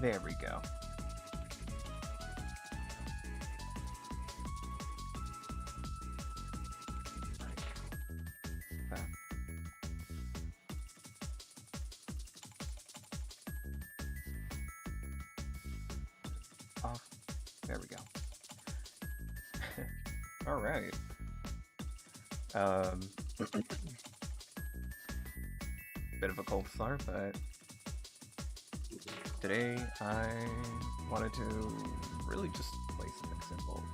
There we go. Off. There we go. All right. Bit of a cold start, but today I wanted to really just play something simple.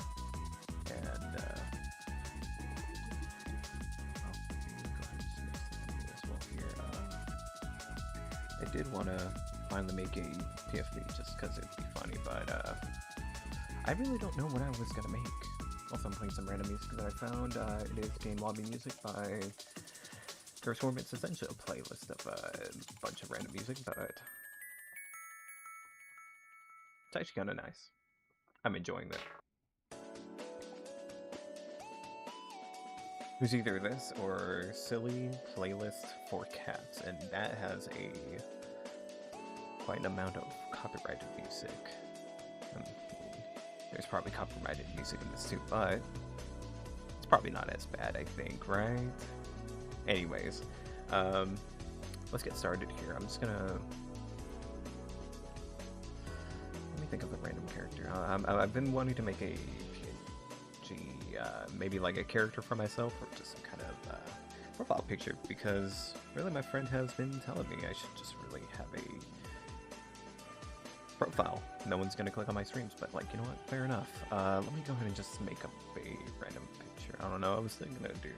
And oh, go ahead and just mix it as well here. I did want to finally make a PFP just because it'd be funny, but I really don't know what I was gonna make. Also, I'm playing some random music that I found. It is Game Lobby Music by Transform. It's essentially a playlist of a bunch of random music, but it's actually kind of nice. I'm enjoying it. It was either this or Silly Playlist for Cats, and that has quite an amount of copyrighted music. There's probably copyrighted music in this too, but it's probably not as bad, I think, right? Anyways, let's get started here. I'm just gonna... Let me think of a random character. I've been wanting to make a PNG, maybe like a character for myself, or just some kind of profile picture, because really my friend has been telling me I should just really have a profile. No one's gonna click on my streams, but like, you know what, fair enough. Let me go ahead and just make up a random picture. I don't know, I was thinking to do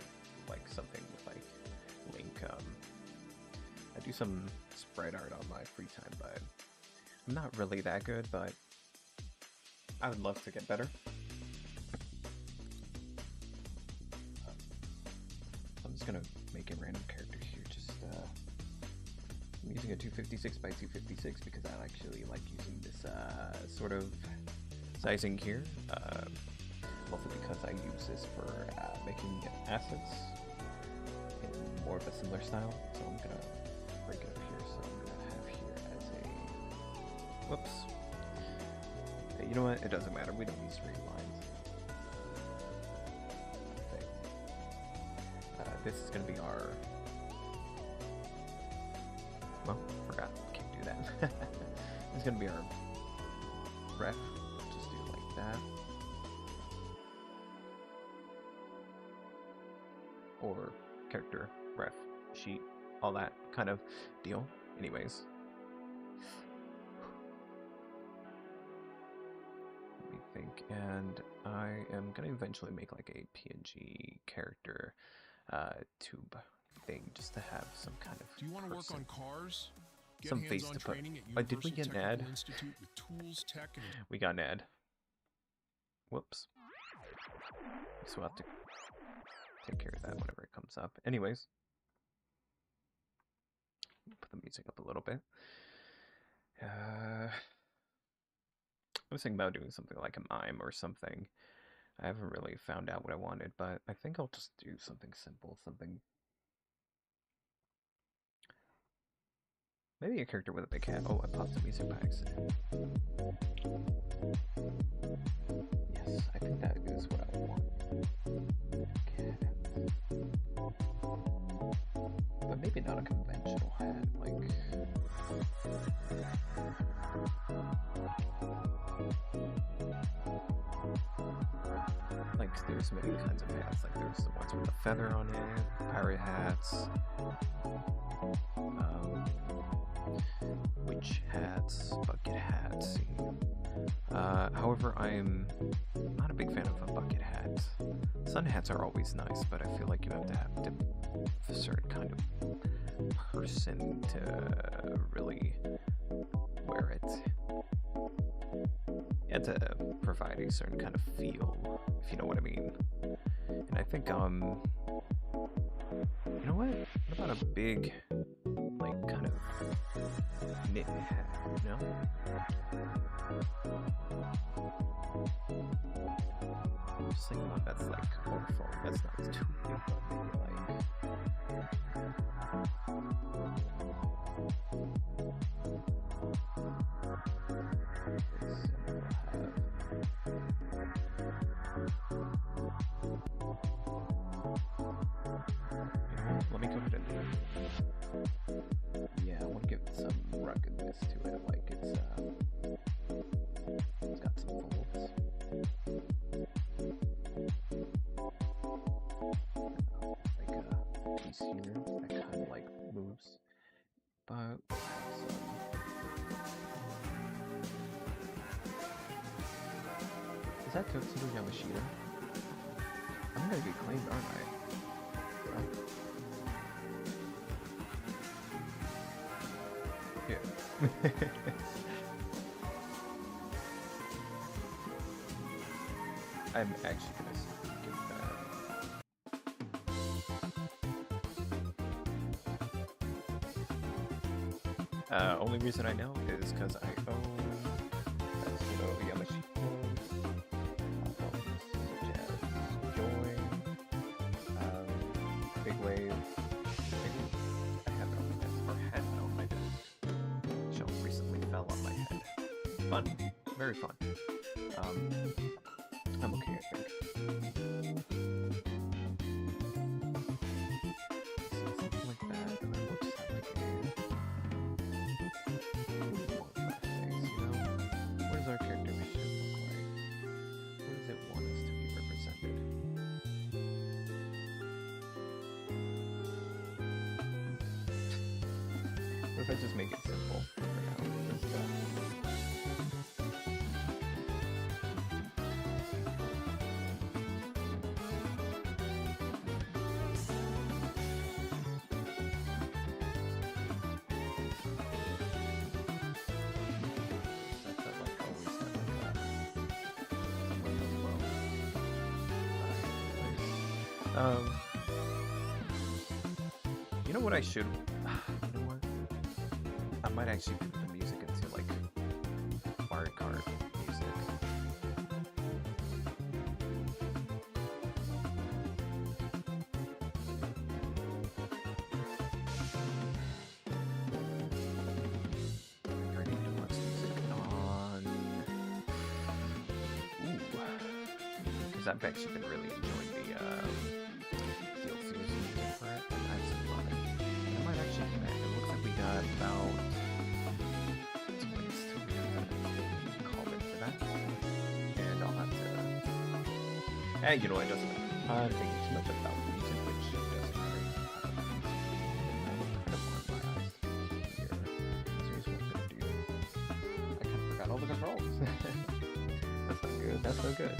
like something with like Link. I do some sprite art on my free time, but I'm not really that good, but I would love to get better. I'm just gonna make a random character here. Just I'm using a 256 by 256 because I actually like using this sort of sizing here. Also because I use this for making assets in more of a similar style. So I'm gonna break it up here. So I'm gonna have here as a... Whoops. Okay, you know what? It doesn't matter. We don't need straight lines. Okay. This is gonna be our... Well, forgot. Can't do that. It's gonna be our ref. Just do it like that. Or character, ref, sheet, all that kind of deal. Anyways. Let me think. And I am gonna eventually make like a PNG character tube thing just to have some kind of... Do you want to work on cars? Get some face to put. Did we get an ad? We got an ad. Whoops. So we'll have to take care of that whenever it comes up. Anyways. Put the music up a little bit. I was thinking about doing something like a mime or something. I haven't really found out what I wanted, but I think I'll just do something simple, something... Maybe a character with a big hat. Oh, I popped the music by accident. Yes, I think that is what I want. Cat. But maybe not a conventional hat, like... Like, there's many kinds of hats. Like, there's the ones with a feather on it, pirate hats, witch hats, bucket hats. However, I'm not a big fan of a bucket hat. Sun hats are always nice, but I feel like you have to have a certain kind of person to really wear it. And to provide a certain kind of feel, if you know what I mean. And I think, you know what? What about a big, like, kind of knit hat, you know? Just thinking about that's like colorful. That's not too big, but maybe like... me go ahead and yeah, I want to give it some ruggedness to it, like it's got some folds. Like a piece here that kind of like moves, but is that Totsudo Yamashita? I'm gonna get claimed, aren't I? Yeah. I'm actually gonna skip that. Only reason I know is because I own Yamashita albums such as Joy, Big Wave. Maybe I have it on my desk, or had it on my desk. Shelf recently fell on my head. Fun, very fun. I'm okay, I think. So something like that, and then we'll just have like long face, you know? What does our character should look like? What does it want us to be represented? What if I just make it simple for now? Just, you know what I should, you know what? I might actually put the music into like Mario Kart music. Creating deluxe music on, because I've actually been really enjoying the DLCs music for it. I've seen a lot of it. I might actually do that. It looks like we got about 2 ways to call in for that. And I'll have to... you know, it doesn't matter. I'm thinking too much about music, which doesn't matter. I kind of forgot all the controls. That's not good. That's so good.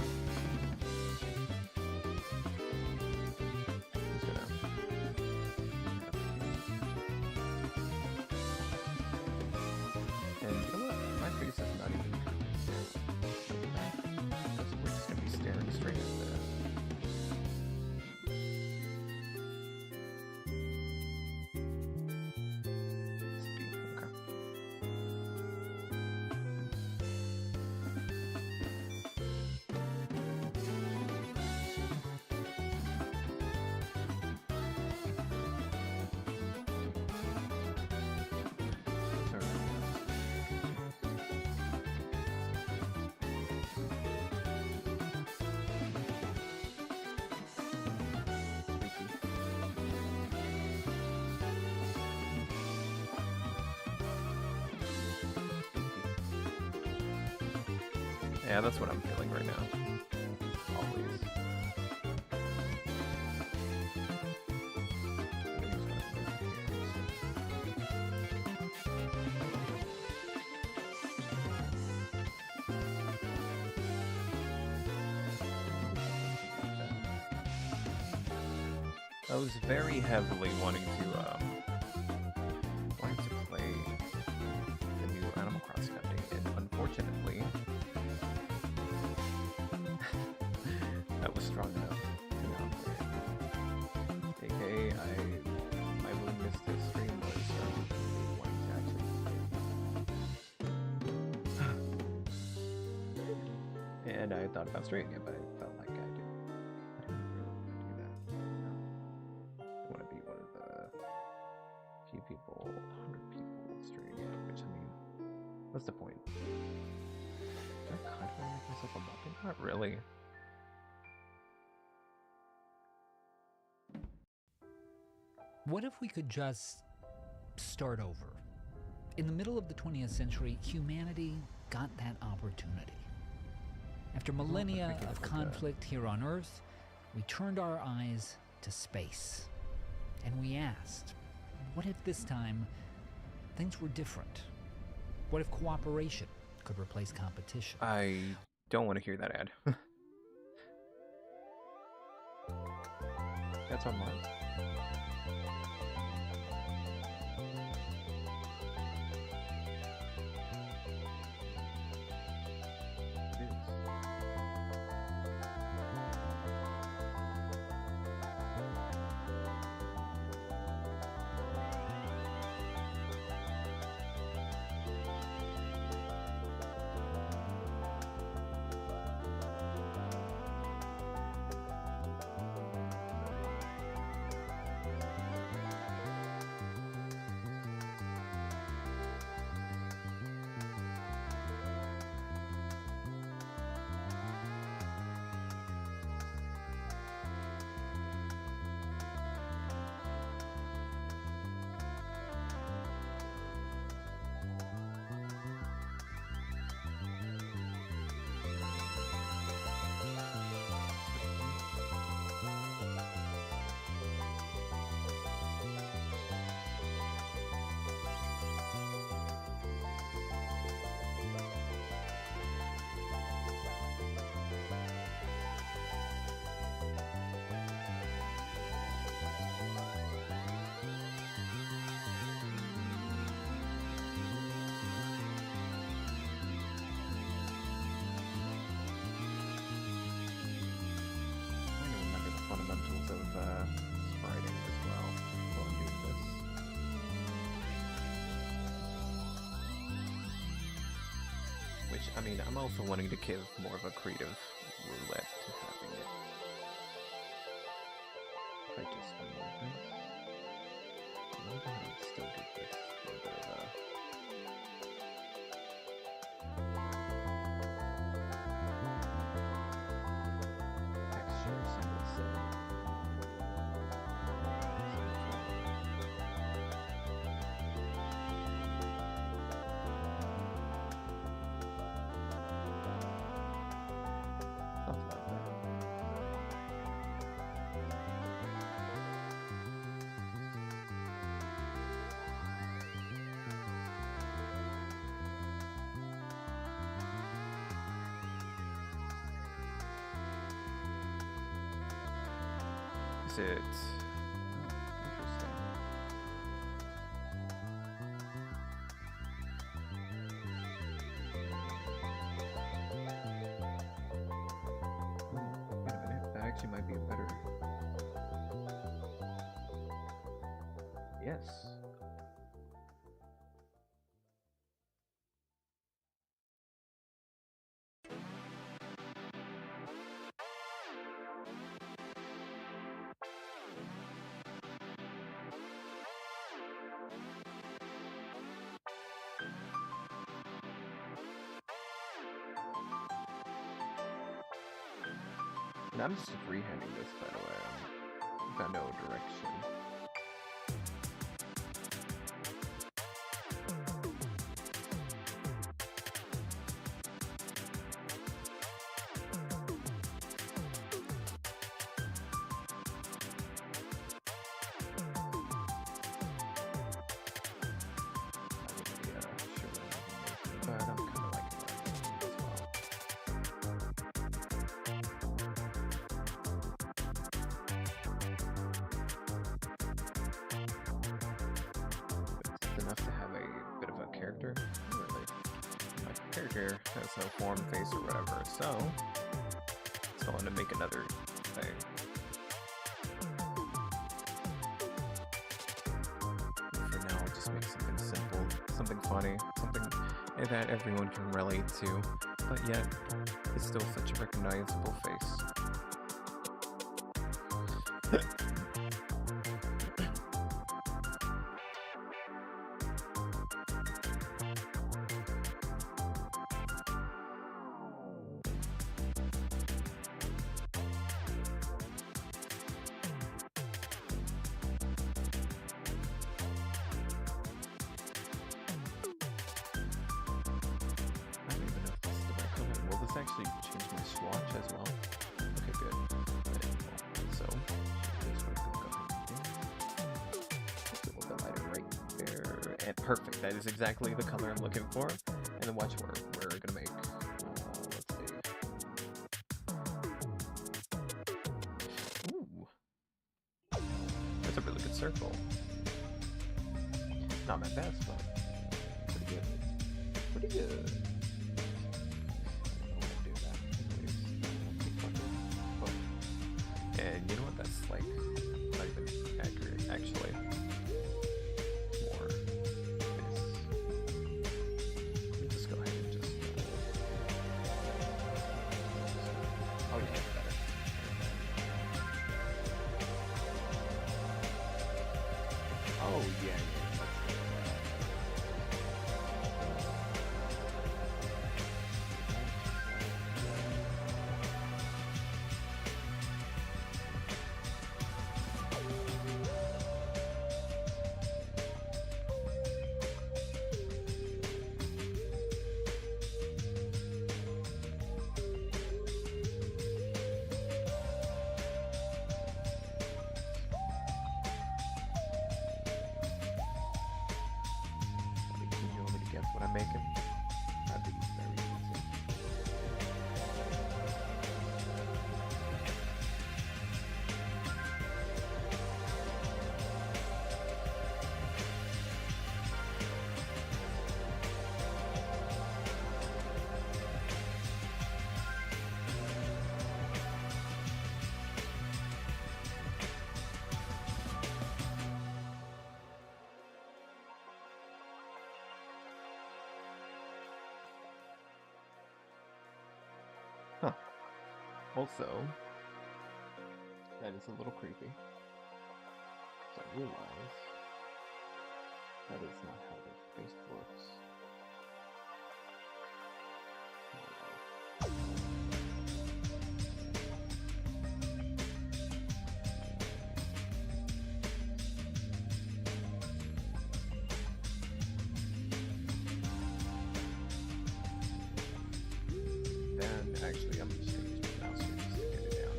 Yeah, that's what I'm feeling right now. Always. I was very heavily wanting to play the new Animal Crossing update, and unfortunately, that was strong enough to not play it. AKA, my willingness to stream was wanting to actually play. And I thought about streaming it, but I felt like I didn't really want to do that. I want to be one of the few people, 100 people streaming it, which, I mean, what's the point? Do I kind of want to make myself a Muppet? Not really. What if we could just start over? In the middle of the 20th century, humanity got that opportunity. After millennia of conflict here on Earth, we turned our eyes to space. And we asked, what if this time things were different? What if cooperation could replace competition? I don't want to hear that ad. That's on Mars. It is. Fundamentals of spriting as well while I'm doing this. Which, I mean, I'm also wanting to give more of a creative roulette to having it. If I just remove this, I'm going to go ahead and still give this a little bit of a... Is it? Interesting. Wait a minute, that actually might be a better... Yes. And I'm just freehanding this, by the way. I've got no direction. But I'm kind of liking that as well. It's enough to have a bit of a character. Not really. My character has no form, face, or whatever, so I want to make another thing. For now, I'll just make something simple, something funny, something that everyone can relate to, but yet it's still such a recognizable face. actually change my swatch as well. Okay, good. So, this we're gonna go ahead and do. It's a little bit lighter right there. And perfect. That is exactly the color I'm looking for. And then watch where we're gonna make. Let's see. Ooh, that's a really good circle. Not my best, but pretty good. Pretty good. And you know what? That's like not even accurate, actually. More this. Let me just go ahead and just. Oh yeah, that's better. Oh yeah. What I'm making. That'd be very easy. Huh. Also, that is a little creepy. So I realize that is not how the face works. Actually, I'm just going to use my mouse here just to get it down.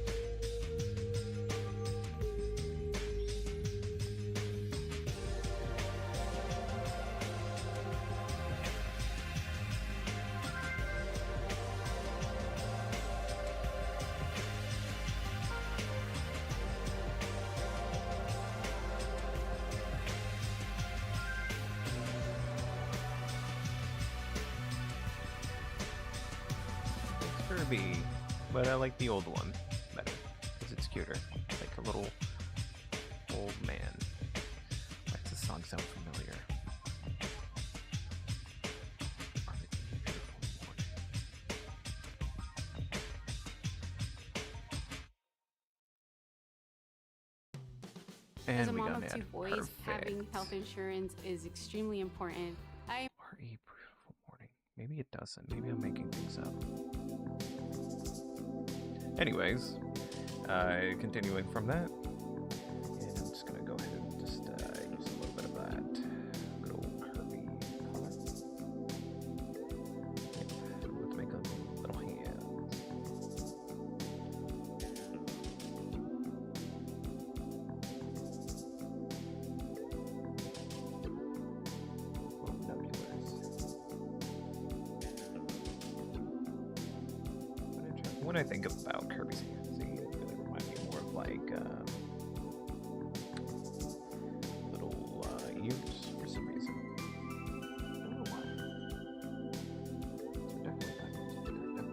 Kirby, but I like the old one better because it's cuter. Like a little old man. Why does this song sound familiar? And As a we mom got of an two ad. boys, Perfect. having health insurance is extremely important. What a beautiful morning. Maybe it doesn't. Maybe I'm making things up. Anyways, continuing from that, and I'm just gonna go ahead and just use a little bit of that good old Kirby color. Yep. Let's make a little hand. Little nebulars. When I think about Kirby's hands, they really remind me more of like little ears for some reason. I don't know why. They're definitely not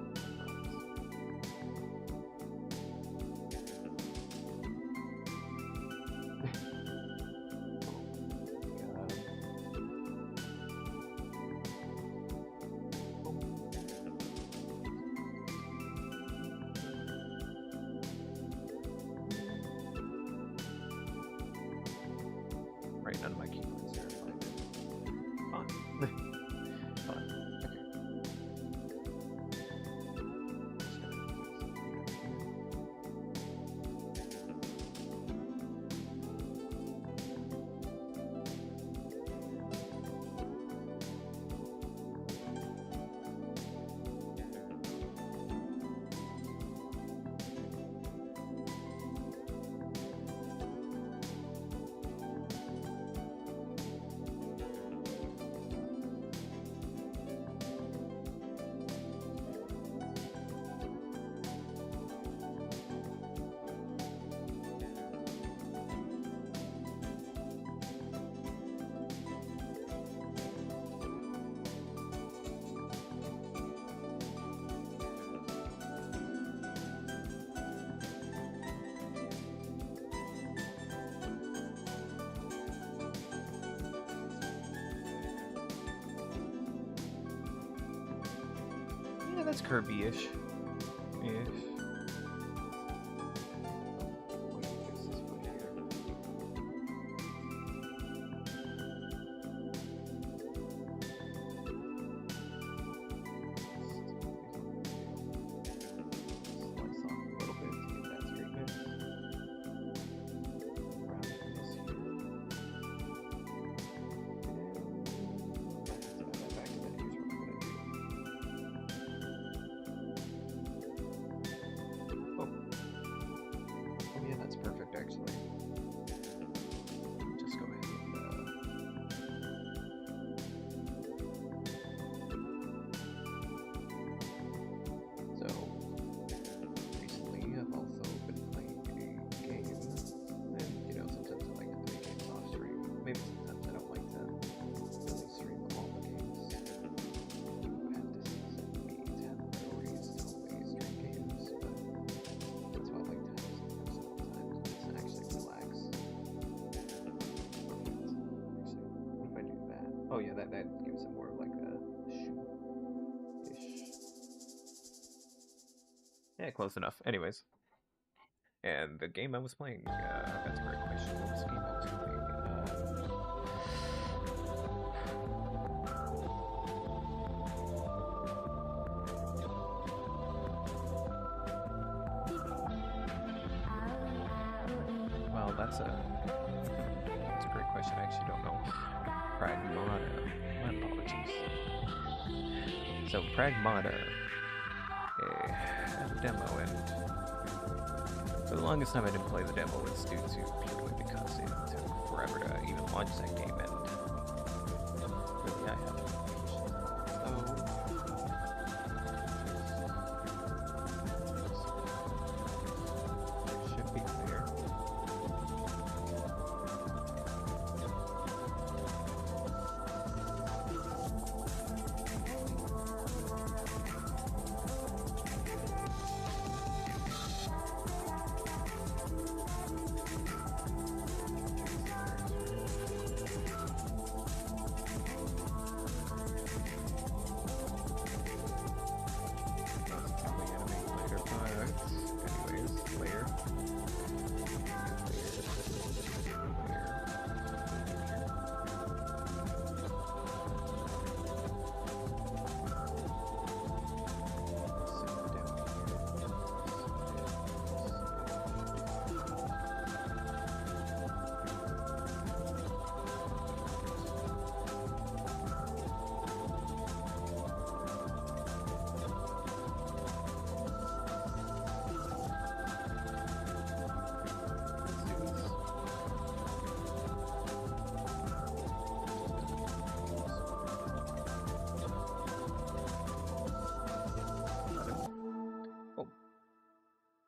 that's Kirby-ish. Ish. Actually, just go ahead and so recently I've also been playing a game, and you know, sometimes I like to play games off stream. Maybe sometimes I don't like to really stream all the games. I have to set me priorities to only stream games, but that's why I like to have sometimes actually relax. What if I do that? Oh yeah, that gives it more of like a shoe-ish. Yeah, close enough. Anyways. And the game I was playing, that's a great question. What was the game I was playing? Well, that's a great question. I actually don't know. Pragmata. My apologies. So Pragmata has a demo, and for the longest time I didn't play the demo with Stu purely because it took forever to even launch that game, and really I haven't. Should be clear.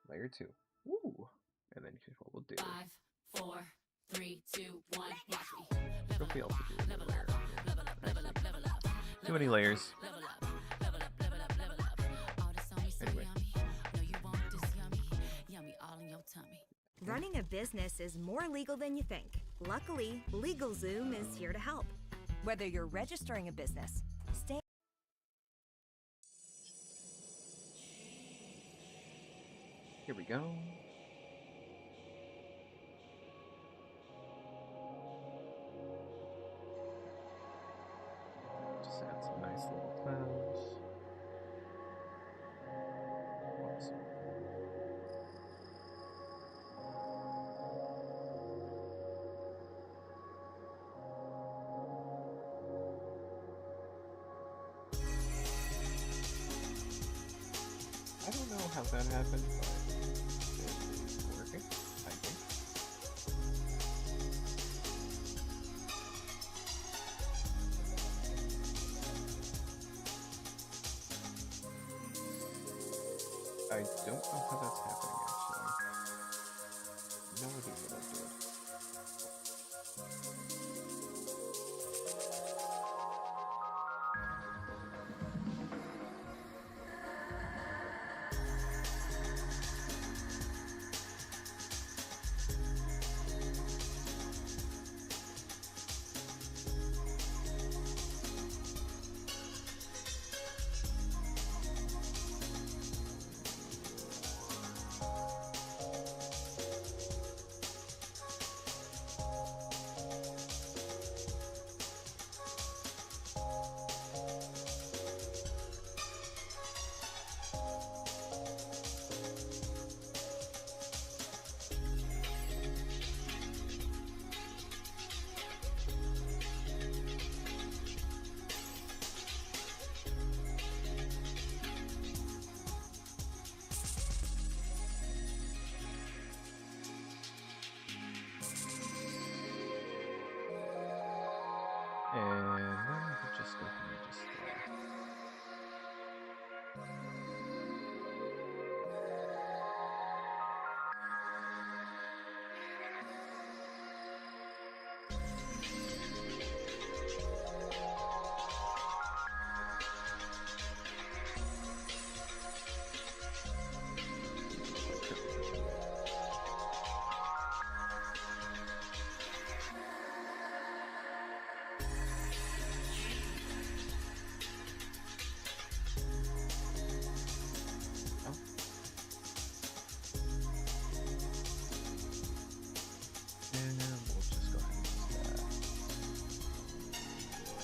Layer 2. Ooh. And then here's what we'll do. 5, 4, 3, 2, 1, watch me. What if we also do another layer? Actually, too many layers. Anyway. Running a business is more legal than you think. Luckily, LegalZoom is here to help. Whether you're registering a business, stay. Here we go. Just add some nice little clouds. Awesome. I don't know how that happened, but it's working, I think. I don't know how that's happening, actually. No idea what I'll do. And then we'll just go ahead and just and we'll just go ahead and just,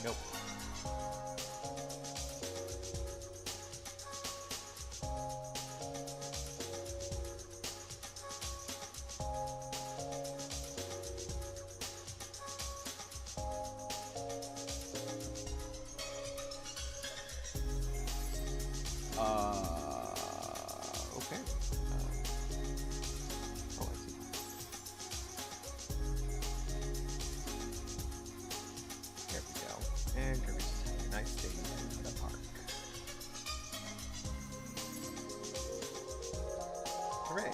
nope. Okay. Oh, I see. There we go. And Kirby's just having a nice day in the park. Hooray!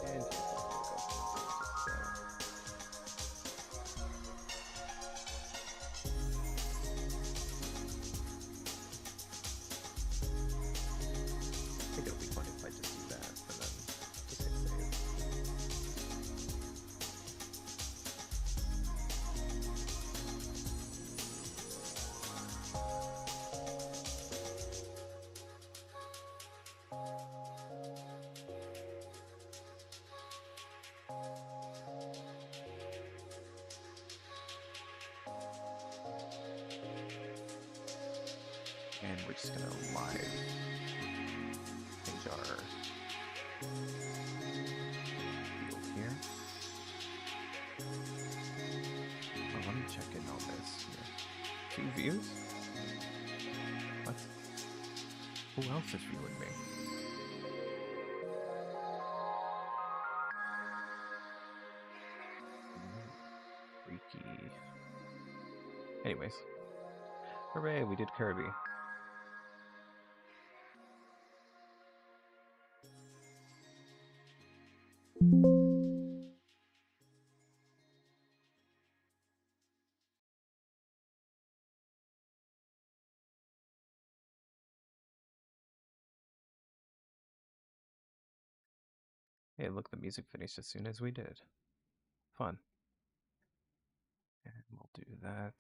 And here's what we'll go ahead and I think it'll be fun if I just do that and then just hit save. And we're just gonna live change our field here. Oh, let me check in on this here. 2 views? What? Who else is viewing me? Freaky. Anyways. Hooray, we did Kirby. Hey, look, the music finished as soon as we did. Fun. And we'll do that.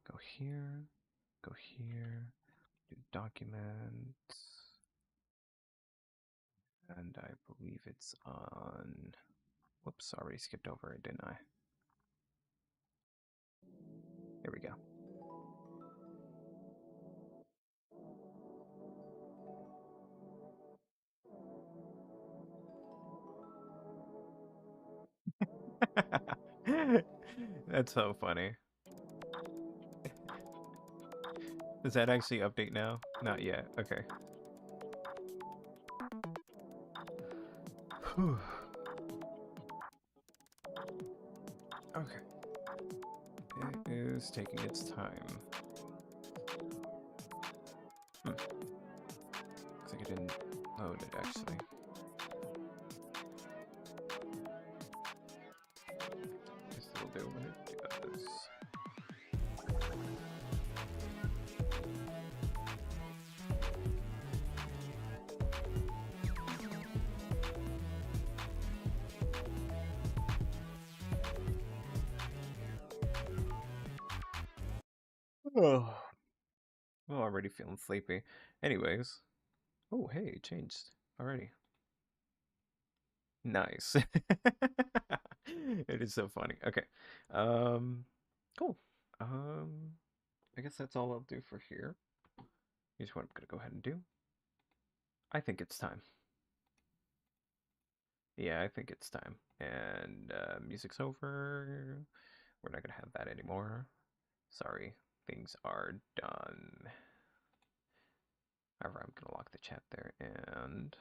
Go here. Go here. Do documents. And I believe it's on... Whoops, I already skipped over it, didn't I? Here we go. That's so funny. Does that actually update now? Not yet. Okay. Whew. Okay. It is taking its time. Looks like it didn't load it, actually. Guess it'll do when it does. Oh. Oh, I'm already feeling sleepy. Anyways. Oh, hey, it changed already. Nice. It is so funny. Okay. Cool. I guess that's all I'll do for here. Here's what I'm gonna go ahead and do. I think it's time. Yeah, I think it's time. And music's over. We're not gonna have that anymore. Sorry, things are done. However, I'm gonna lock the chat there and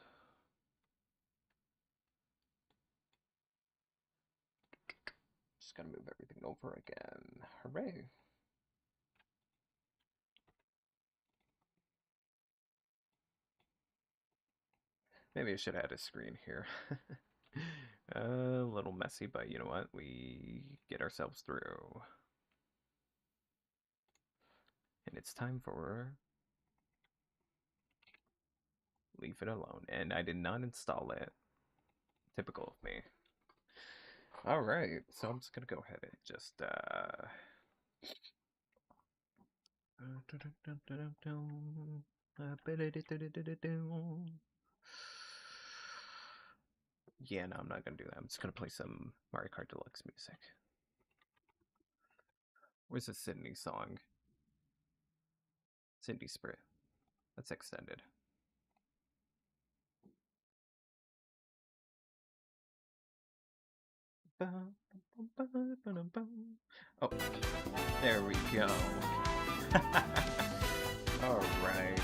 just gonna move everything over again. Hooray! Maybe I should add a screen here. A little messy, but you know what? We get ourselves through. And it's time for Leave It Alone. And I did not install it. Typical of me. Alright, so I'm just gonna go ahead and just yeah, no, I'm not gonna do that. I'm just gonna play some Mario Kart Deluxe music. Where's the Sydney song? Sydney Spirit. That's extended. Oh, there we go. Alright.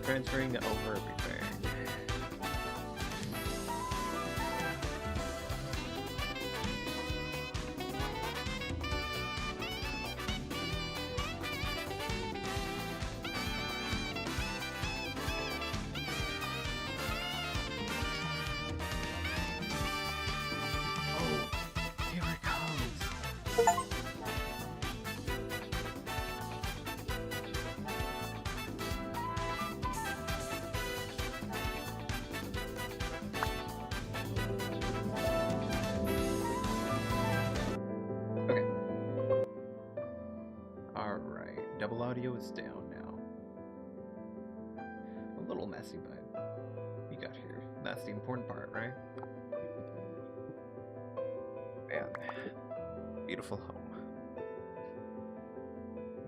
Transferring over everything. Here it comes. Okay. Alright. Double audio is down now. A little messy, but we got here. That's the important part, right? Man. Beautiful home.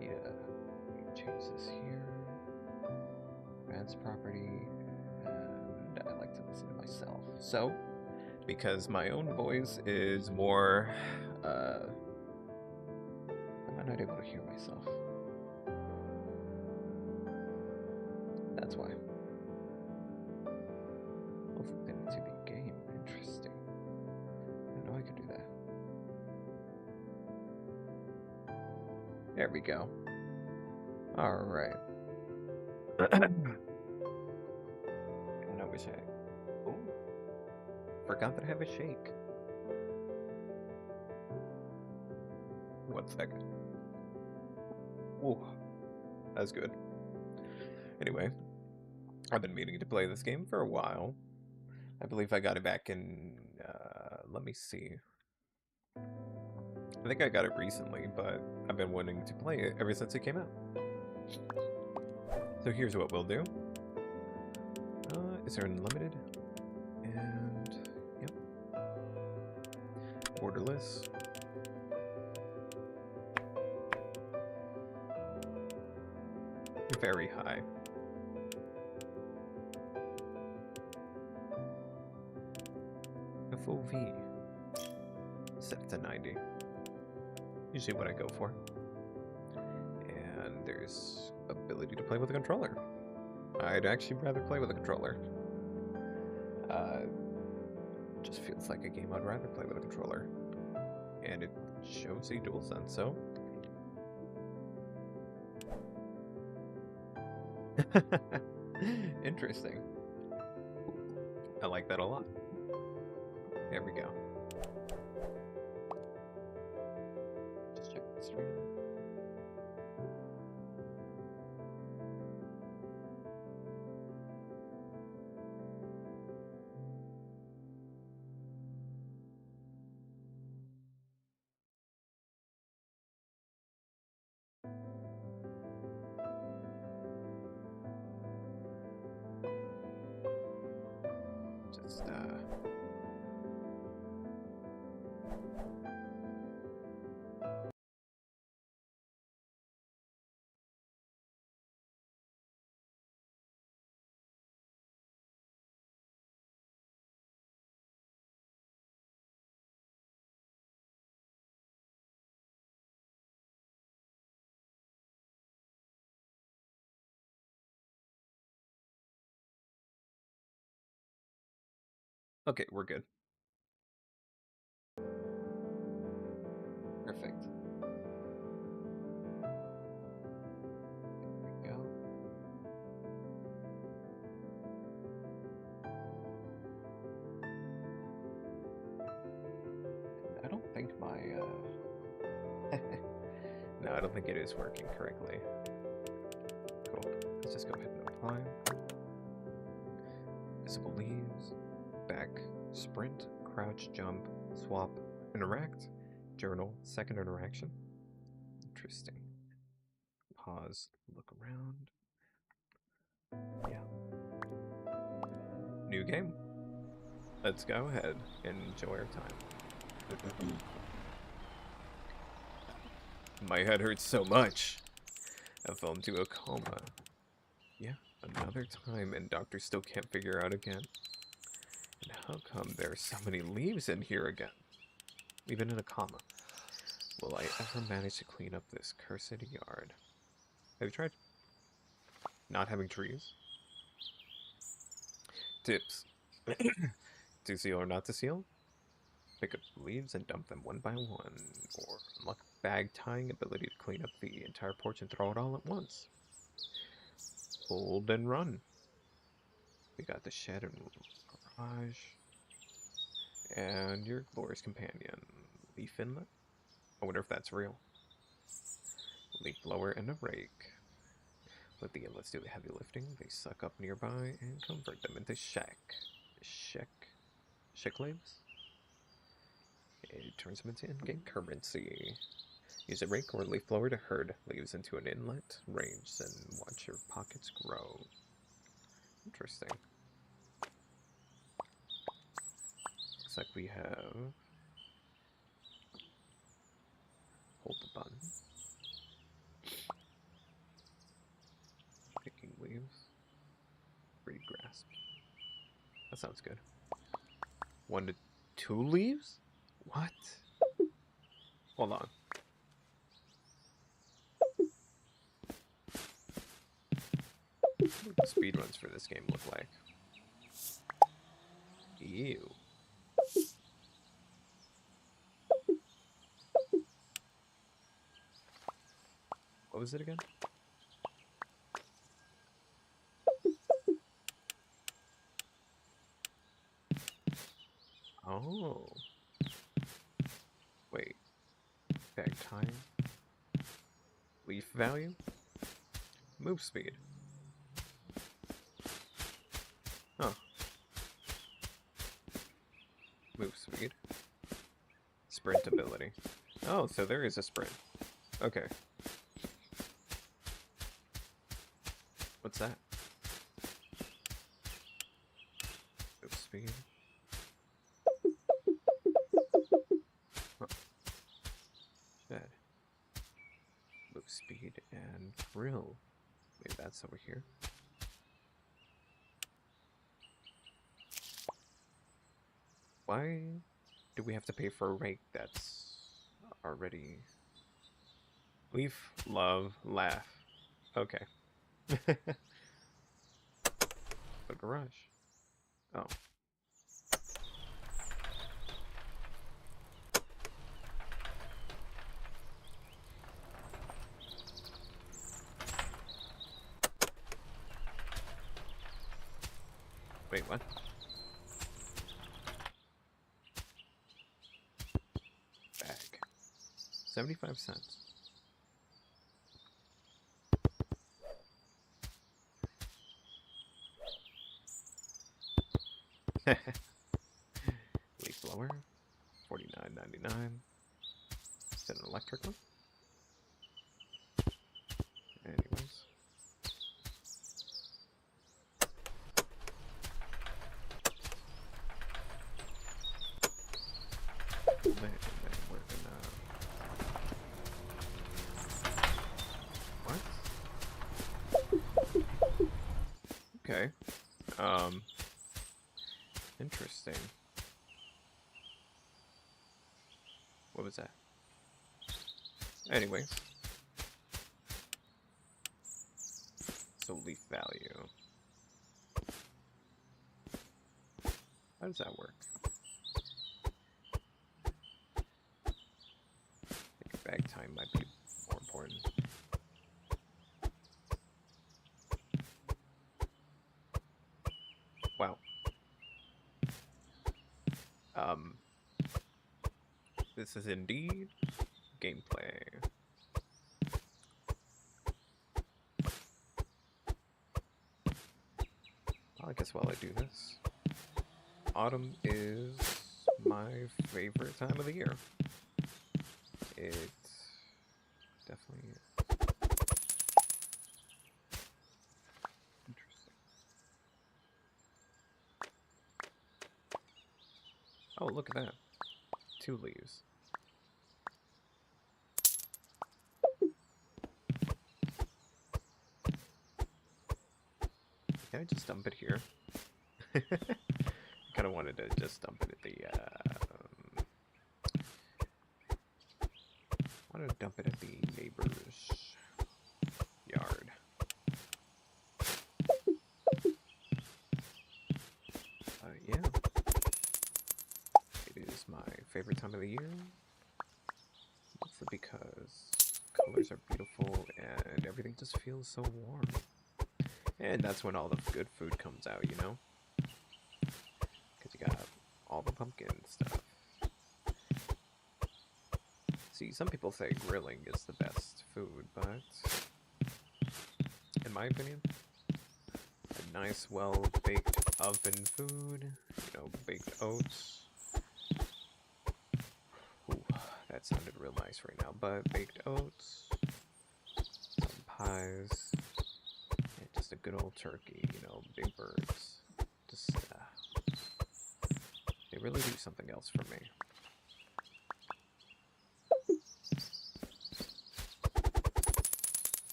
Yeah. Change this here. Adds property. And I like to listen to myself. So, because my own voice is more, I'm not able to hear myself. That's why. Hopefully to the game. Interesting. I know I can do that. There we go. Alright. And I wish I... Ooh. Forgot that I have a shake. 1 second. Whoa. That's good. Anyway. I've been meaning to play this game for a while. I believe I got it back in... let me see. I think I got it recently, but I've been wanting to play it ever since it came out. So here's what we'll do. Is there unlimited? And, yep. Borderless. Very high. FOV. Set it to 90. Usually what I go for. And there's ability to play with a controller. I'd actually rather play with a controller. Just feels like a game I'd rather play with a controller. And it shows a DualSense, so... Interesting. I like that a lot. There we go. Just check the stream. Just Okay, we're good. Perfect. There we go. I don't think my, no, I don't think it is working correctly. Cool. Let's just go ahead and apply. Visible leaves. Back. Sprint. Crouch. Jump. Swap. Interact. Journal. Second interaction. Interesting. Pause. Look around. Yeah. New game. Let's go ahead and enjoy our time. My head hurts so much. I fell into a coma. Yeah, another time, and doctors still can't figure out again. And how come there are so many leaves in here again? Even in a coma. Will I ever manage to clean up this cursed yard? Have you tried not having trees? Tips. To seal or not to seal? Pick up leaves and dump them one by one, or unlock bag tying ability to clean up the entire porch and throw it all at once. Hold and run. We got the shed and garage. And your glorious companion, leaf inlet. I wonder if that's real. Leaf blower and a rake. Let the inlets do the heavy lifting. They suck up nearby and convert them into sheck leaves. It turns them into in-game currency. Use a rake or leaf blower to herd leaves into an inlet range and watch your pockets grow. Interesting. Looks like we have... Hold the button. Picking leaves. Free grasp. That sounds good. 1 to 2 leaves? What? Hold on. What do the speedruns for this game look like? Ew. What was it again? Oh. Wait. Bag time. Leaf value. Move speed. Huh. Move speed. Sprint ability. Oh, so there is a sprint. Okay. What's that? Move speed. Huh. Shed. Move speed and grill. Maybe that's over here. Why do we have to pay for a rake that's already... Leaf, love, laugh. Okay. A garage. Oh. Wait, what? Bag. 75 cents. Leaf blower. $49.99. Is it an electric one? Anyways. We're gonna... What? Okay. Interesting. What was that? Anyways. So leaf value. How does that work? I think bag time might be more important. Wow. This is indeed gameplay. Well, I guess while I do this, autumn is my favorite time of the year. It definitely is. Interesting. Oh, look at that. 2 leaves. Can I just dump it here? I kind of wanted to just dump it at the, I wanted to dump it at the neighbor's yard. Yeah. It is my favorite time of the year. Mostly because colors are beautiful and everything just feels so warm. And that's when all the good food comes out, you know? Because you got all the pumpkin stuff. See, some people say grilling is the best food, but in my opinion, a nice, well-baked oven food, you know, baked oats. Ooh, that sounded real nice right now, but baked oats, some pies, and just a good old turkey, you know, big birds. Just, they really do something else for me.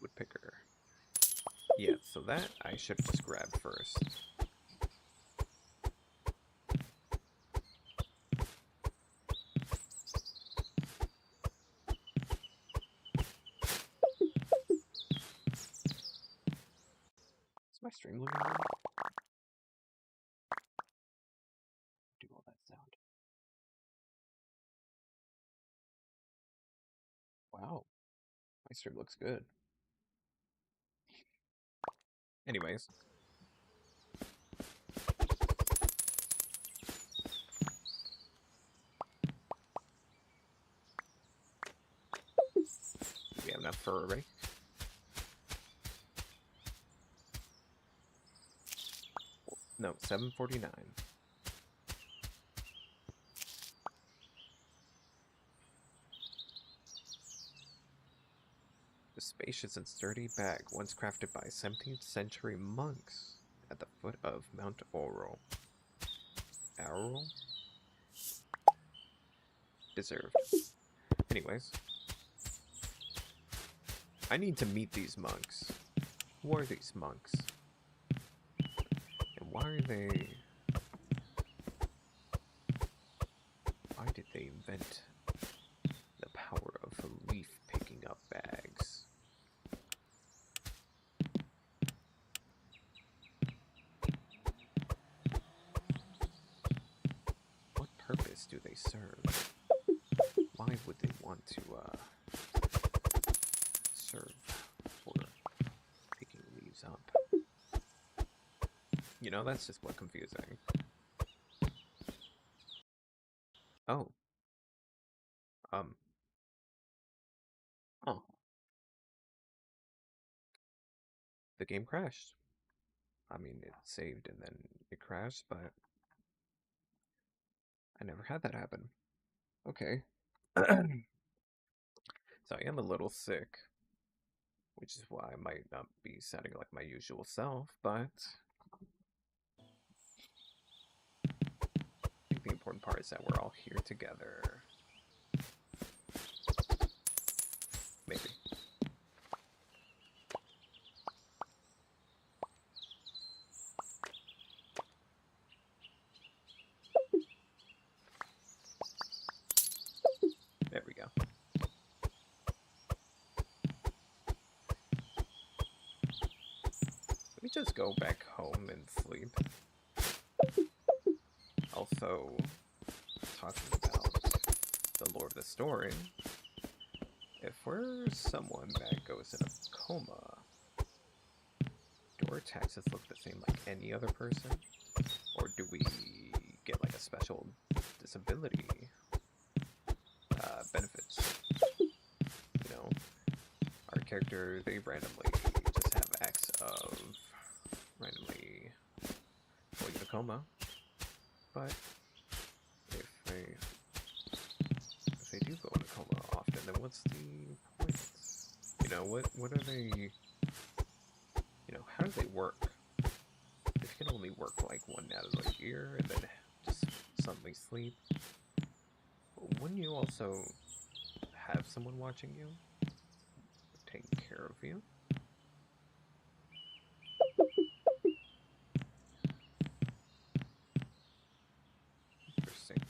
Woodpecker. Yeah, so that I should have just grabbed first. Is my stream looking good? Do all that sound. Wow, my stream looks good. Anyways. Do we have enough fur already? No, 749. The spacious and sturdy bag, once crafted by 17th century monks at the foot of Mount Oro. Aurel? Deserved. Anyways. I need to meet these monks. Who are these monks? And why are they... Why did they invent the power of leaf picking up bags? What purpose do they serve? Why would they want to, serve for picking leaves up? You know, that's just what confusing. Oh. Oh. The game crashed. I mean, it saved and then it crashed, but I never had that happen. Okay. So I am a little sick, which is why I might not be sounding like my usual self, but I think the important part is that we're all here together. Maybe. There we go. Let me just go back home and sleep. So, talking about the lore of the story, if we're someone that goes in a coma, do our taxes look the same like any other person? Or do we get like a special disability benefits? You know, our character, they randomly just have acts of randomly going in a coma. But if they do go in a coma often, then what's the point? You know, what are they, you know, how do they work? If you can only work like 1 out of the year and then just suddenly sleep, wouldn't you also have someone watching you, taking care of you? Interesting.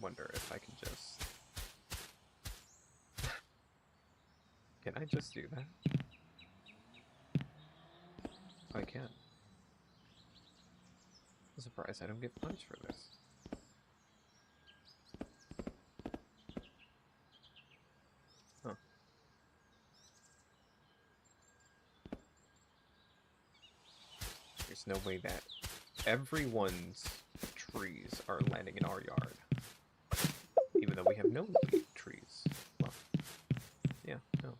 Wonder if I can just... Can I just do that? I can. I'm surprised I don't get punished for this. Huh. There's no way that everyone's trees are landing in our yard. Even though we have no leaf trees. Well, yeah, no.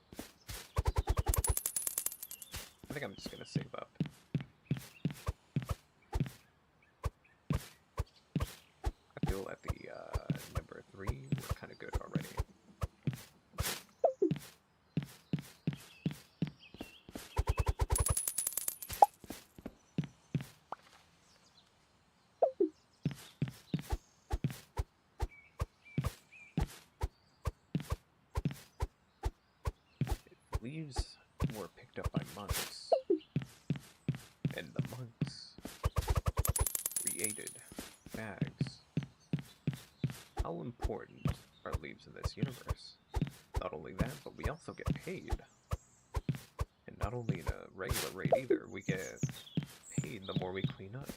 I think I'm just gonna save up. I feel at the number 3, we're kind of good already. If leaves were picked up by monks, and the monks created bags, how important are leaves in this universe? Not only that, but we also get paid. And not only in a regular rate either, we get paid the more we clean up.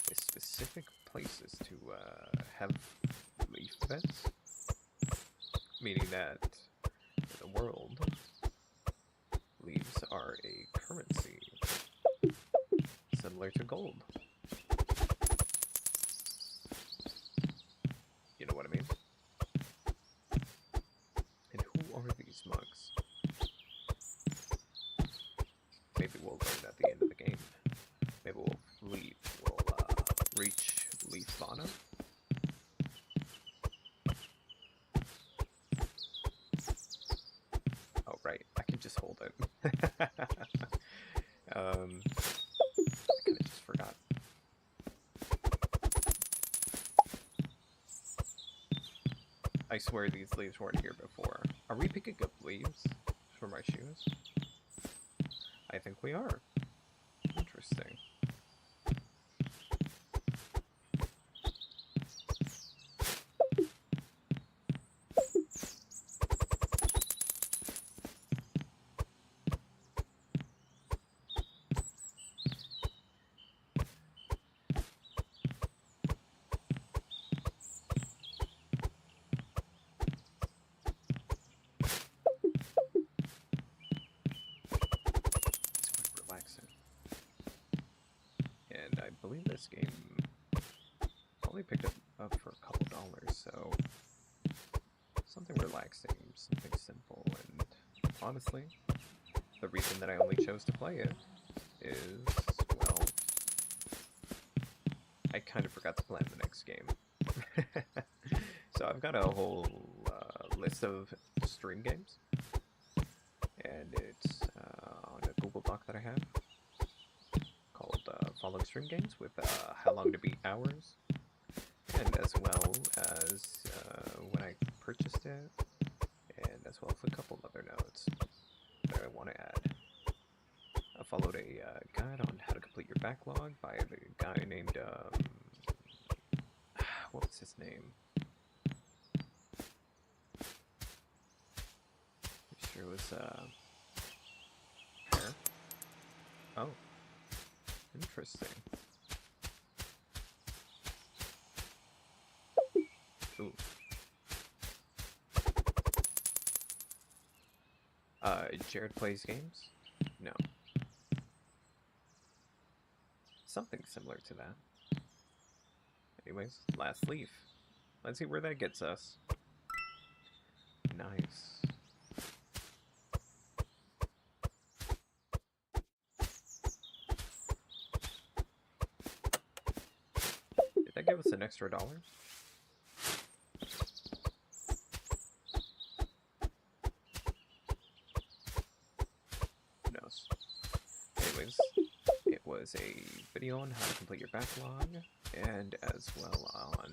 There's specific places to have leaf beds, meaning that in the world, leaves are a currency similar to gold. You know what I mean? And who are these monks? Maybe we'll learn at the end of the game. Maybe we'll reach Leaf Fauna. Oh, right. I can just hold it. I kinda just forgot. I swear these leaves weren't here before. Are we picking up leaves for my shoes? I think we are. Interesting. And I believe this game only picked it up for a couple dollars, so something relaxing, something simple, and honestly, the reason that I only chose to play it is, well, I kind of forgot to plan the next game. So I've got a whole list of stream games, and it's on a Google Doc that I have, called Follow Stream Games with How Long to Beat Hours, and as well as when I purchased it, and as well as a couple other notes that I want to add. I followed a guide on how to complete your backlog by the guy named, what was his name? Pretty sure it was, Pear? Oh. Interesting. Ooh. Jared plays games? No. Something similar to that. Anyways, last leaf. Let's see where that gets us. Nice. Did that give us an extra $1? Who knows? Anyways, it was a video on how to complete your backlog, and as well on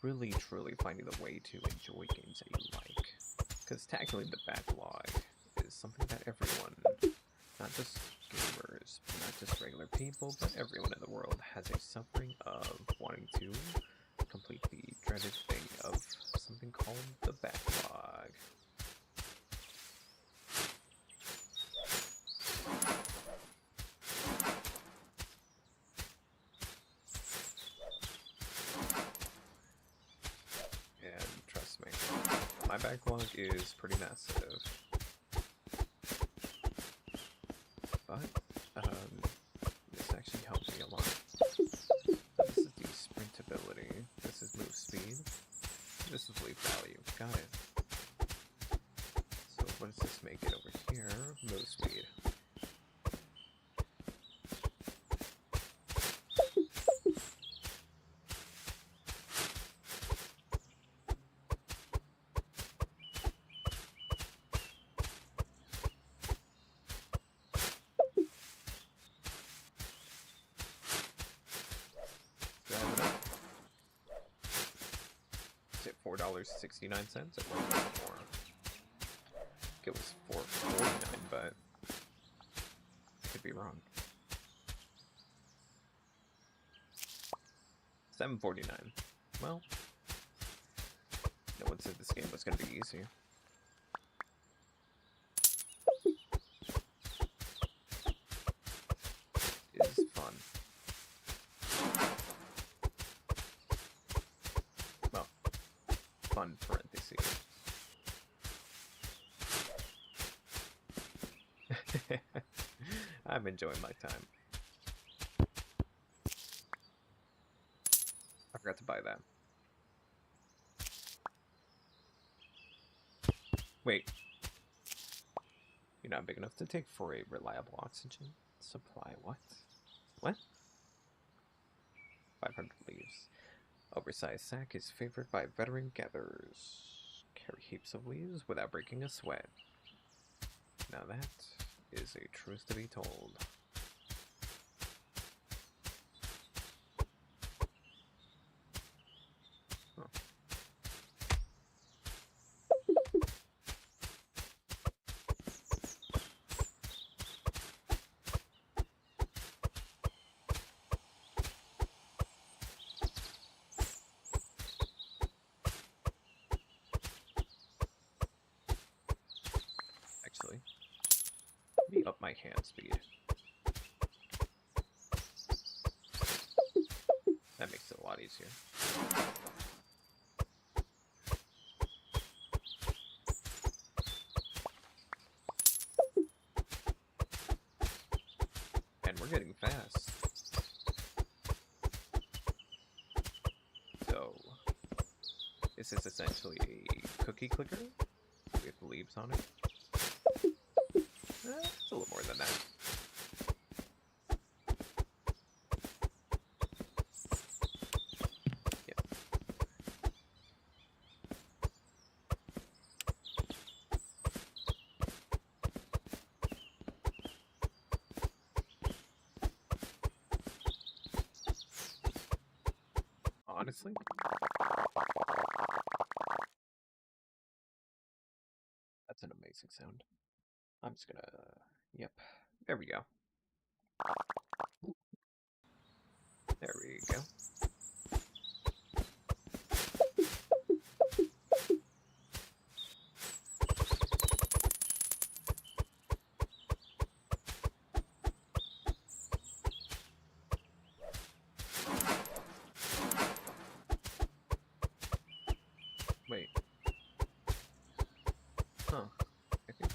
really truly finding the way to enjoy games that you like. Because tackling the backlog is something that everyone, not just gamers, not just regular people, but everyone in the world has a suffering of wanting to complete the dreaded thing of something called the backlog. My backlog is pretty massive, but this actually helps me a lot. This is the sprint ability, this is move speed, this is leaf value, got it. So what does this make it over here? Move speed. $4.69. It was more. It was $4.49, but I could be wrong. $7.49. Well, no one said this game was going to be easy. It is fun. Fun parentheses. I'm enjoying my time. I forgot to buy that. Wait. You're not big enough to take for a reliable oxygen supply. What? What? 500 leaves. Oversized sack is favored by veteran gatherers. Carry heaps of leaves without breaking a sweat. Now that is a truth to be told. Huh. Actually, let me up my hand speed. That makes it a lot easier. And we're getting fast. So, this is essentially a cookie clicker with leaves on it. It's a little more than that. Yep. Honestly, that's an amazing sound. I'm just gonna, yep, there we go. There we go.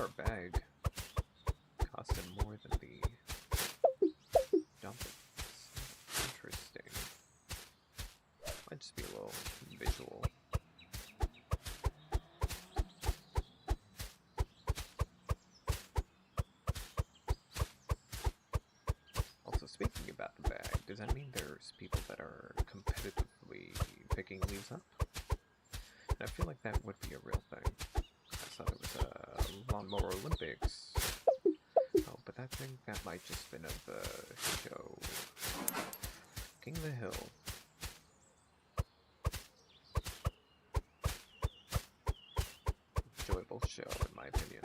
our bag costing more than the dump. Interesting. Might just be a little visual. Also, speaking about the bag, does that mean there's people that are competitively picking leaves up? And I feel like that would be a real thing. I saw there was a Lawnmower Olympics. Oh, but that might just been of the show King of the Hill. Enjoyable show, in my opinion.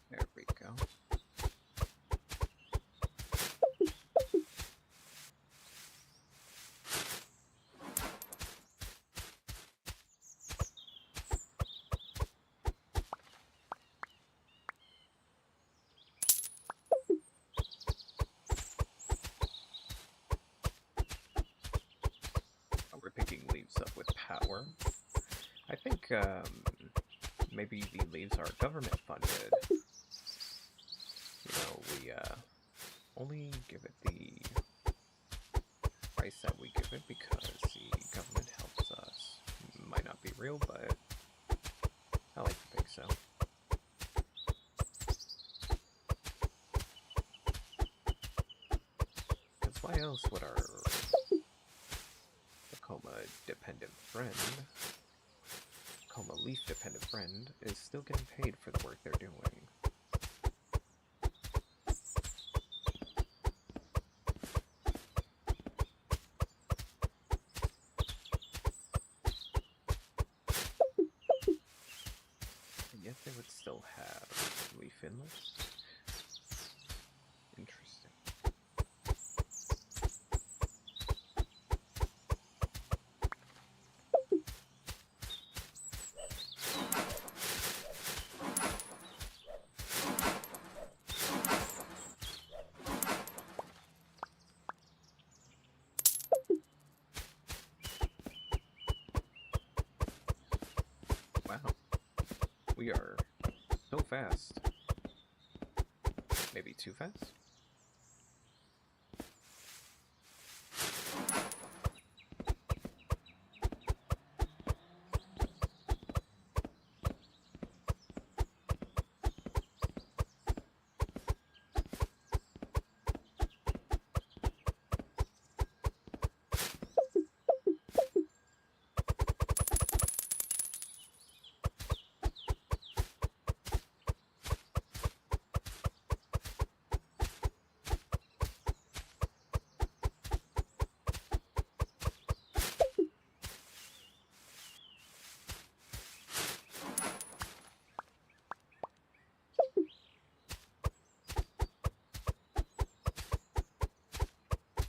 There we go. We're picking leaves up with power. I think maybe the leaves are government funded. You know, we only give it the price that we give it because the government helps us. Might not be real, but I like to think so. Because why else would our coma-dependent friend, coma leaf-dependent friend, is still getting paid for the work they're doing? And yet they would still have leaf inlets? Interesting. Wow. We are so fast. Maybe too fast?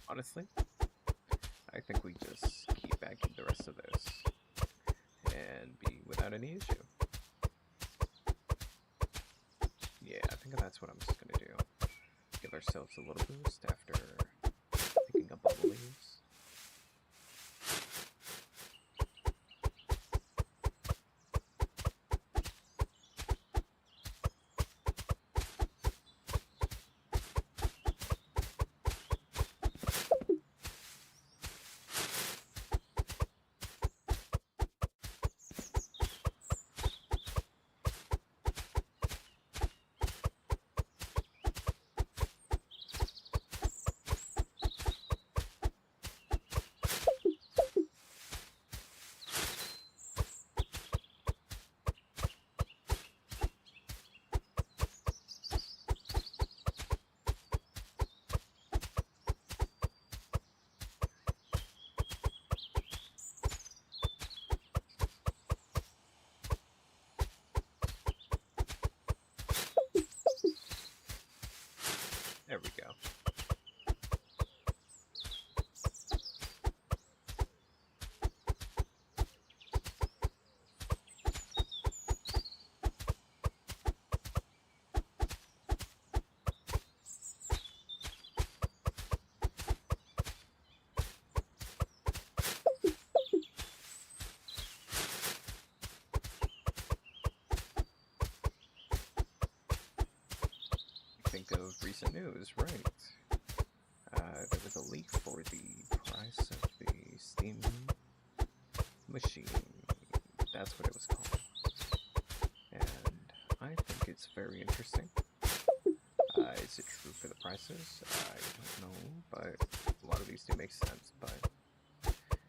Honestly, I think we just keep bagging the rest of this and be without any issue. Yeah, I think that's what I'm just gonna do. Give ourselves a little boost after picking up all the leaves. news, right? There was a leak for the price of the Steam machine. That's what it was called. And I think it's very interesting. Is it true for the prices? I don't know, but a lot of these do make sense. But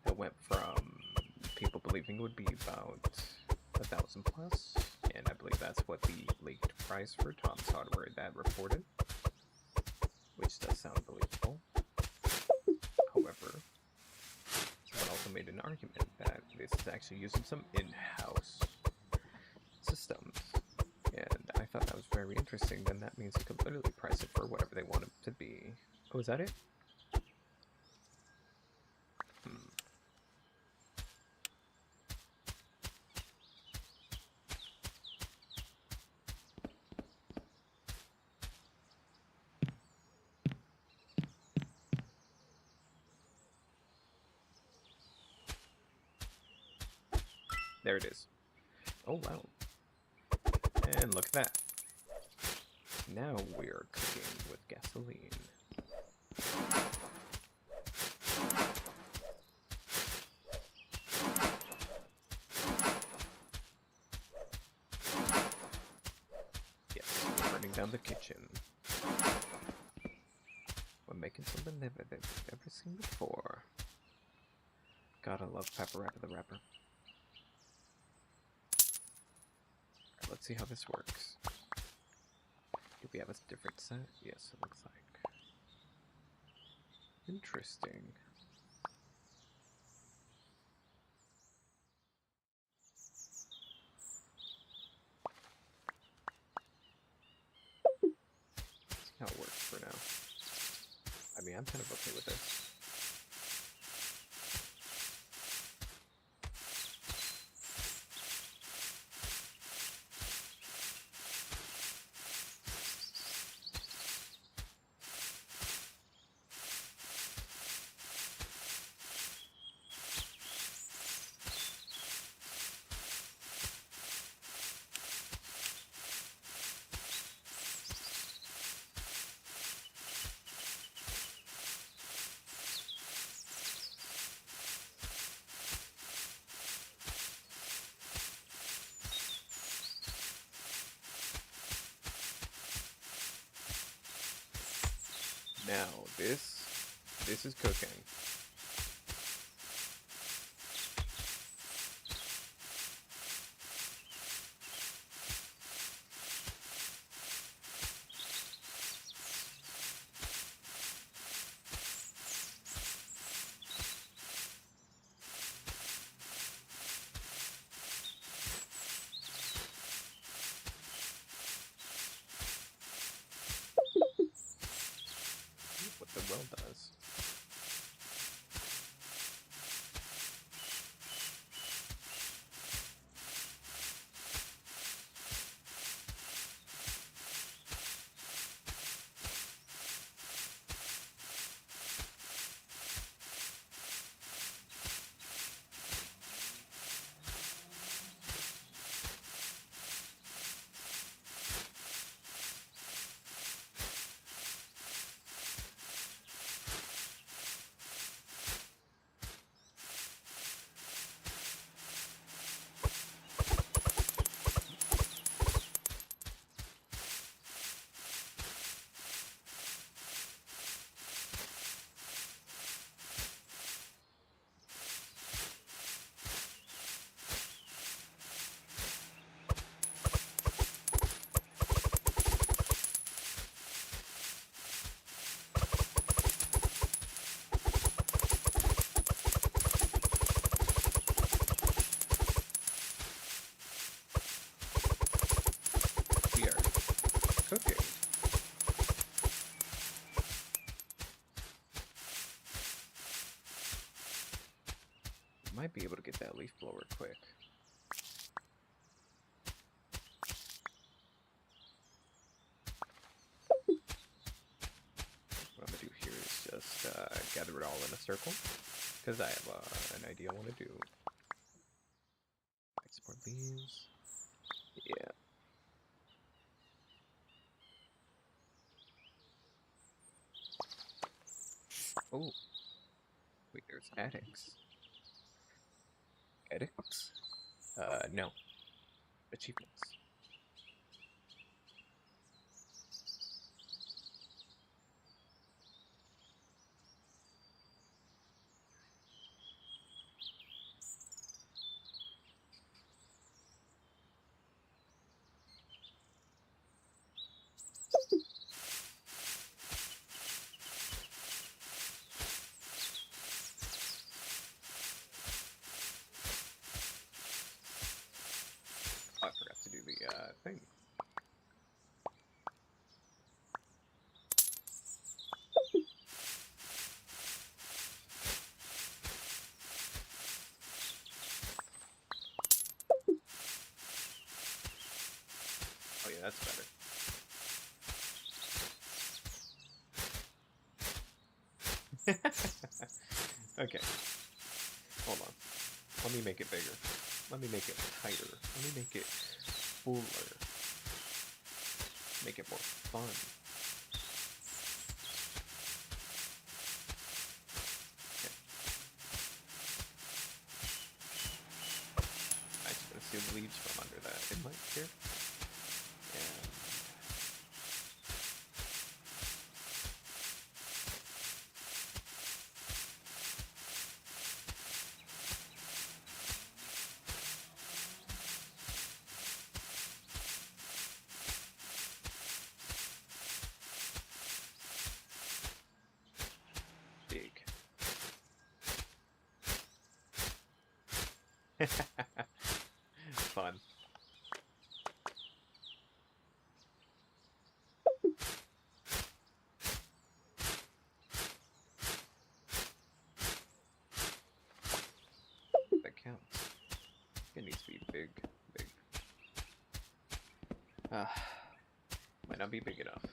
it went from people believing it would be about 1,000 plus, and I believe that's what the leaked price for Tom's Hardware that reported, which does sound believable. However, someone also made an argument that this is actually using some in-house systems. And I thought that was very interesting. Then that means you could literally price it for whatever they want it to be. Oh, is that it? There it is. Oh, wow. And look at that. Now we're cooking with gasoline. Yes, we're burning down the kitchen. We're making something they've never seen before. Gotta love Pepper Rapper the Rapper. Let's see how this works. Do we have a different set? Yes, it looks like. Interesting. See how it works for now. I mean, I'm kind of okay with this. Now, this is cooking. What the well does. We are cooking. Might be able to get that leaf blower quick. What I'm gonna do here is just gather it all in a circle, because I have an idea I want to do. Export leaves. Yeah. Oh, wait, there's addicts. Addicts? No. Achievements. Oh, I forgot to do the thing. Oh yeah, that's better. Okay. Hold on. Let me make it bigger. Let me make it tighter. Let me make it fuller. Make it more fun. Okay. I just gonna steal the leaves from under that inlet here. And big. Fun. That counts. It needs to be big, big. Might not be big enough.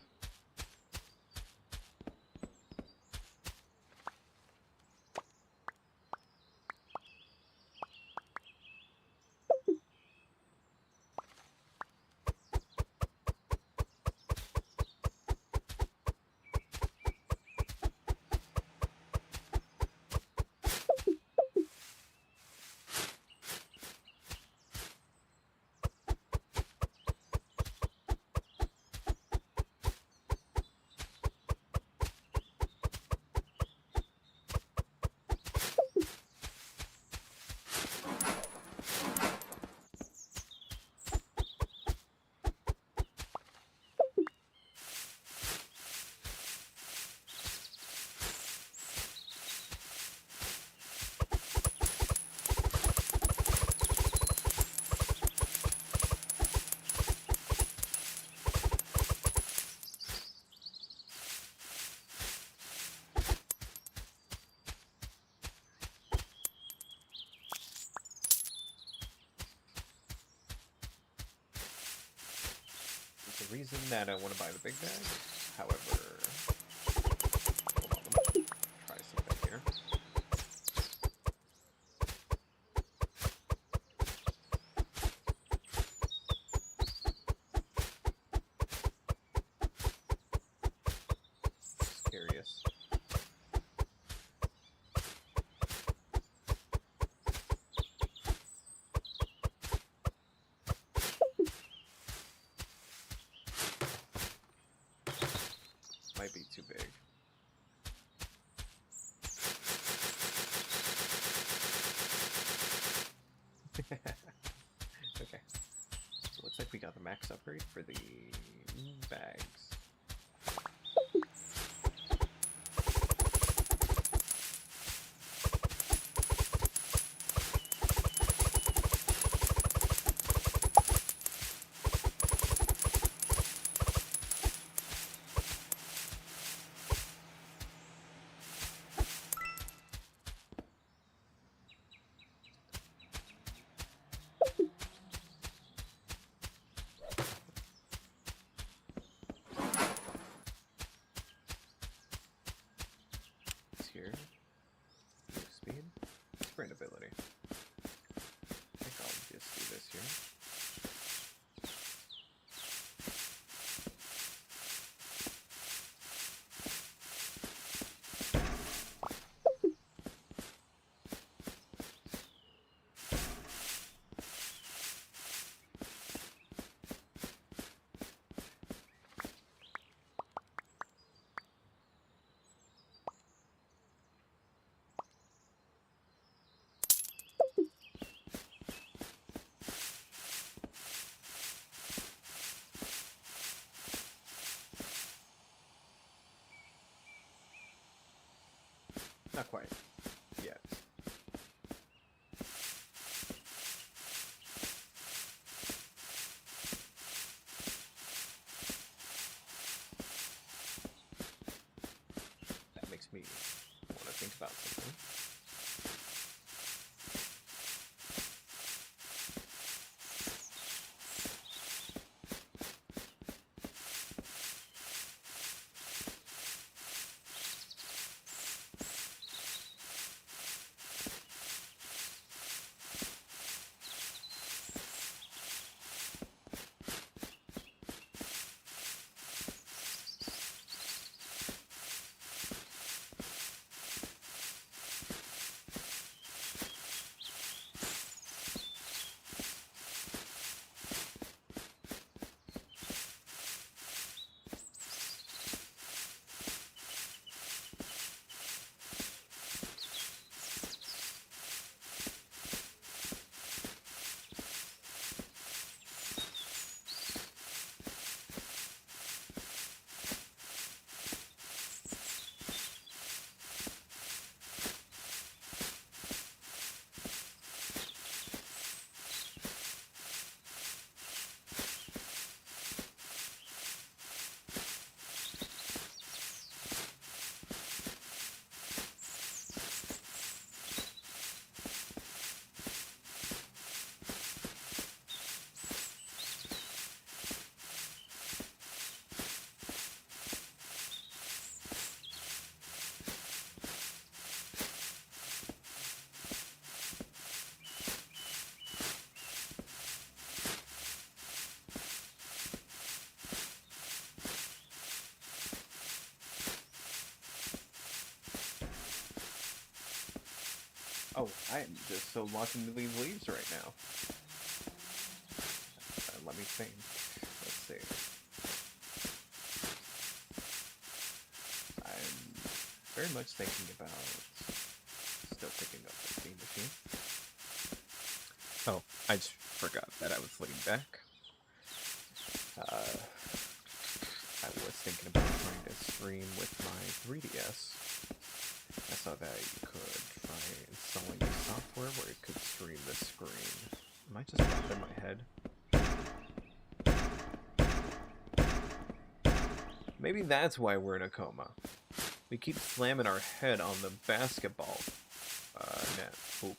The reason that I want to buy the big bag, however, hold on, let me try something here. Just curious. Might be too big. Okay. So looks like we got the max upgrade for the bags. Not quite. Yet. That makes me want to think about something. Oh, I am just so lost into these leaves right now. Let me think. Let's see. I'm very much thinking about still picking up the steam machine. Oh, I just forgot that I was leaning back. I was thinking about trying to stream with my 3DS. I saw that you could try installing software where it could stream the screen. Am I just off in my head? Maybe that's why we're in a coma. We keep slamming our head on the basketball net hoop.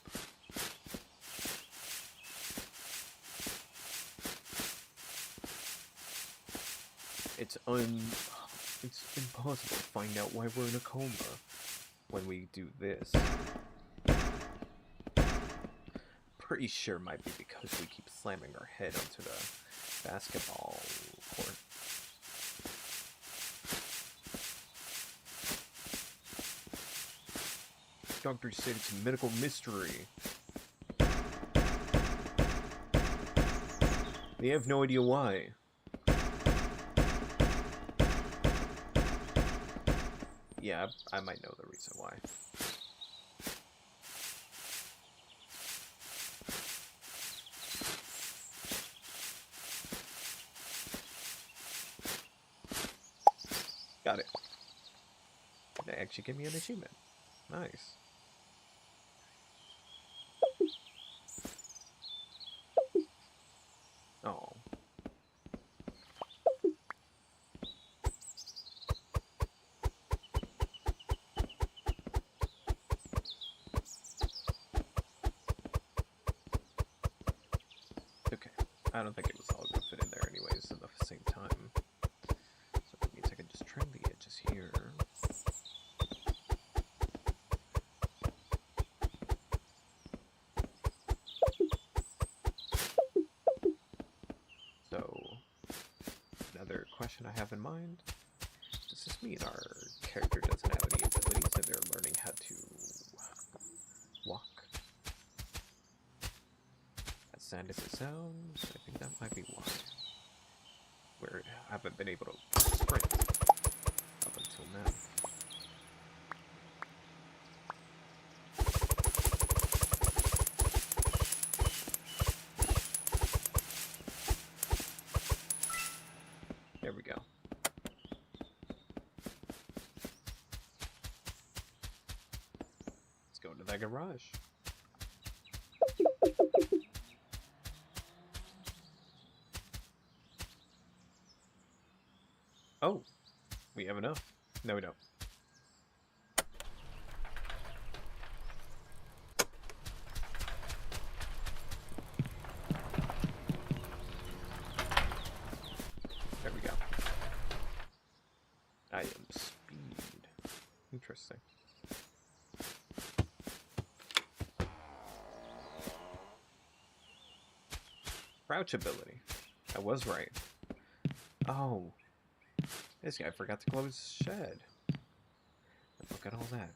It's impossible to find out why we're in a coma when we do this. Pretty sure it might be because we keep slamming our head onto the basketball court. Doctor said it's a medical mystery. They have no idea why. Yeah, I might know the reason why. Got it. They actually give me an achievement. Nice. Oh. Okay. I don't think it was all going to fit in there anyways at the same time. So that means I can just trim the edges here. So, another question I have in mind. Does this mean our character doesn't have any abilities and they're learning how to walk? As sad as it sounds, I think that might be why. We haven't been able to sprint up until now. There we go. that garage. Oh, we have enough. No, we don't. There we go. I am speed. Interesting. Crouch ability. I was right. Oh. This guy forgot to close his shed. Look at all that.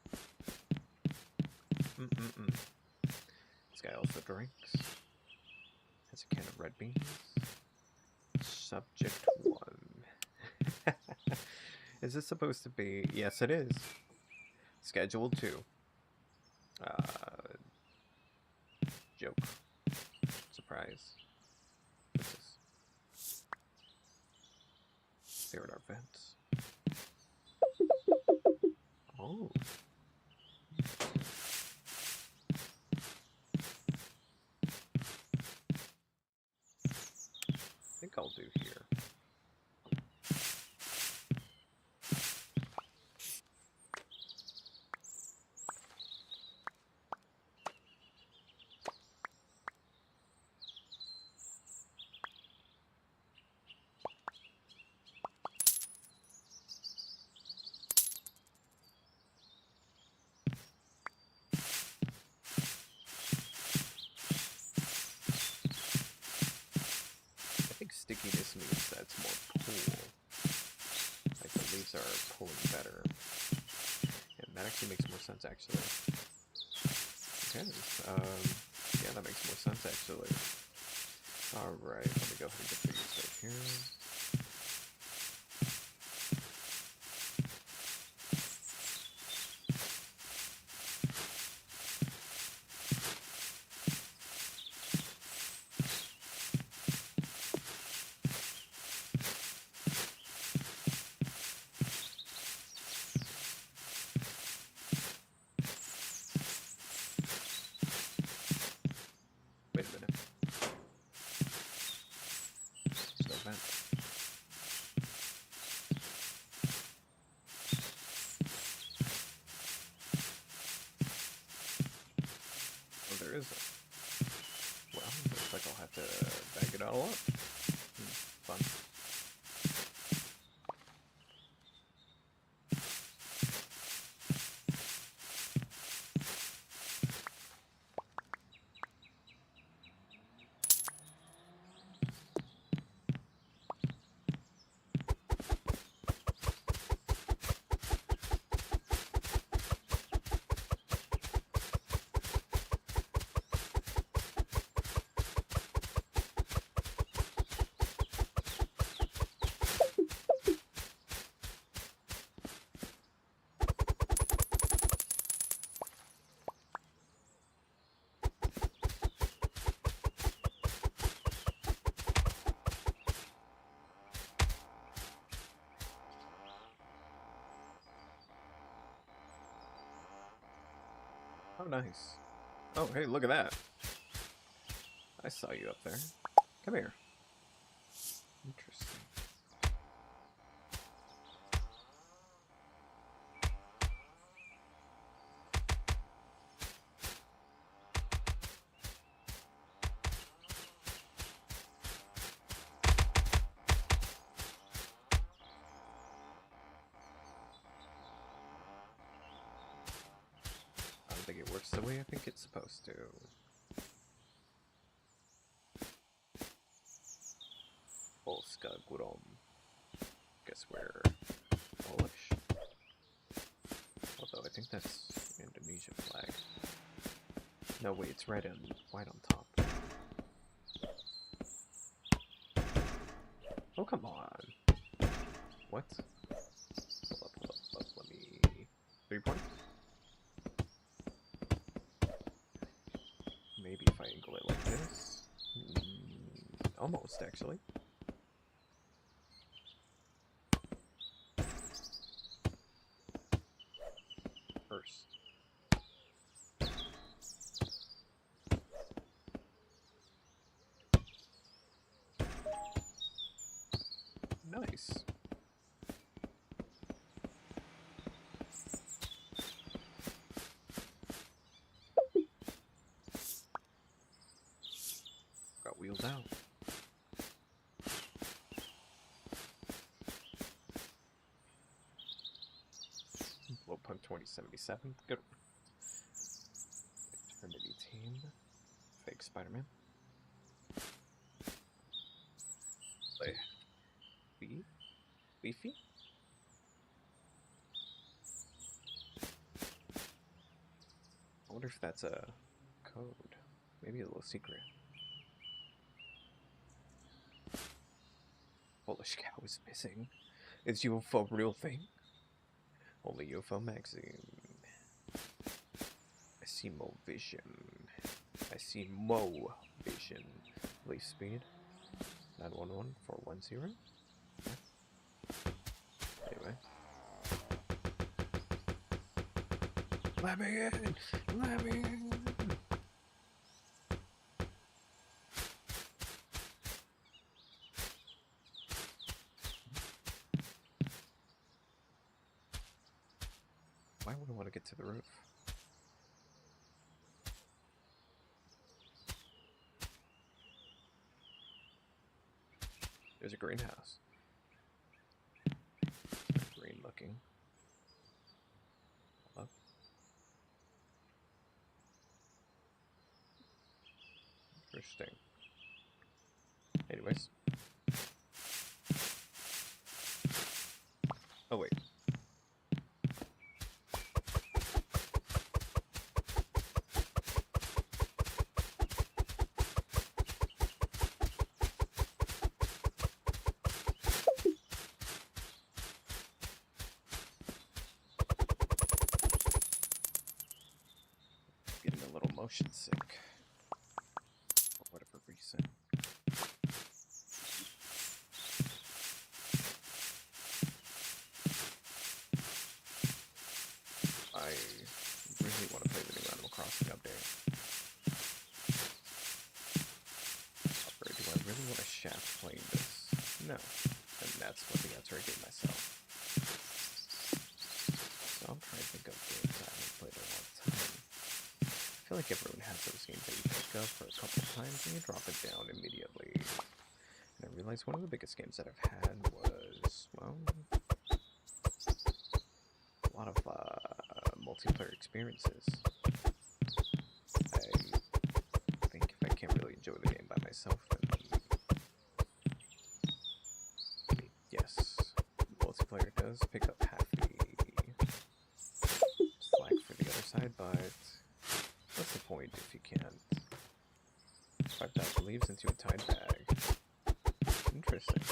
This guy also drinks. Has a can of red beans. Subject 1. Is this supposed to be... Yes, it is. Schedule 2. Joke. Surprise. What's this? There are our vents. Oh. I think I'll do here. Stickiness means that's more pull. Like the leaves are pulling better. And that actually makes more sense, actually. Okay, yeah, that makes more sense, actually. Alright, let me go ahead and get these right here. Wait a minute. There's no vent. Oh, there isn't. Well, looks like I'll have to bag it all up. Fun. Oh, nice. Oh, hey, look at that. I saw you up there. Come here. Interesting. I don't think it works the way I think it's supposed to. Polska Górą. Guess we're Polish. Although I think that's Indonesian flag. No, wait, it's red and white on top. Oh, come on. What? Hold up. Let me... 3 points? Maybe if I angle it like this. Almost, actually. First. Sold out. Blowpunk 2077. Good. Eternity Team. Fake Spider-Man. Leafy? I wonder if that's a code. Maybe a little secret. Polish cow is missing. Is UFO a real thing? Only UFO magazine. I see Mo Vision. I see Mo Vision. Leaf speed. 911410. Anyway. Let me in! Let me in! Why would I want to get to the roof? There's a greenhouse. Green looking. Hold up. Interesting. Anyways. Oh wait. Getting a little motion sick. For whatever reason. I really want to play the new Animal Crossing update. However, do I really want to shaft playing this? No. And that's what the answer I gave myself. So I'm trying to think of games I haven't played in a long time. I feel like everyone has those games that you pick up for a couple of times and you drop it down immediately. And I realized one of the biggest games that I've had was, well, a lot of multiplayer experiences. I think if I can't really enjoy the game by myself, then yes, multiplayer does pick up half the slack for the other side, but what's the point if you can't 5,000 leaves into a Tide bag? Interesting.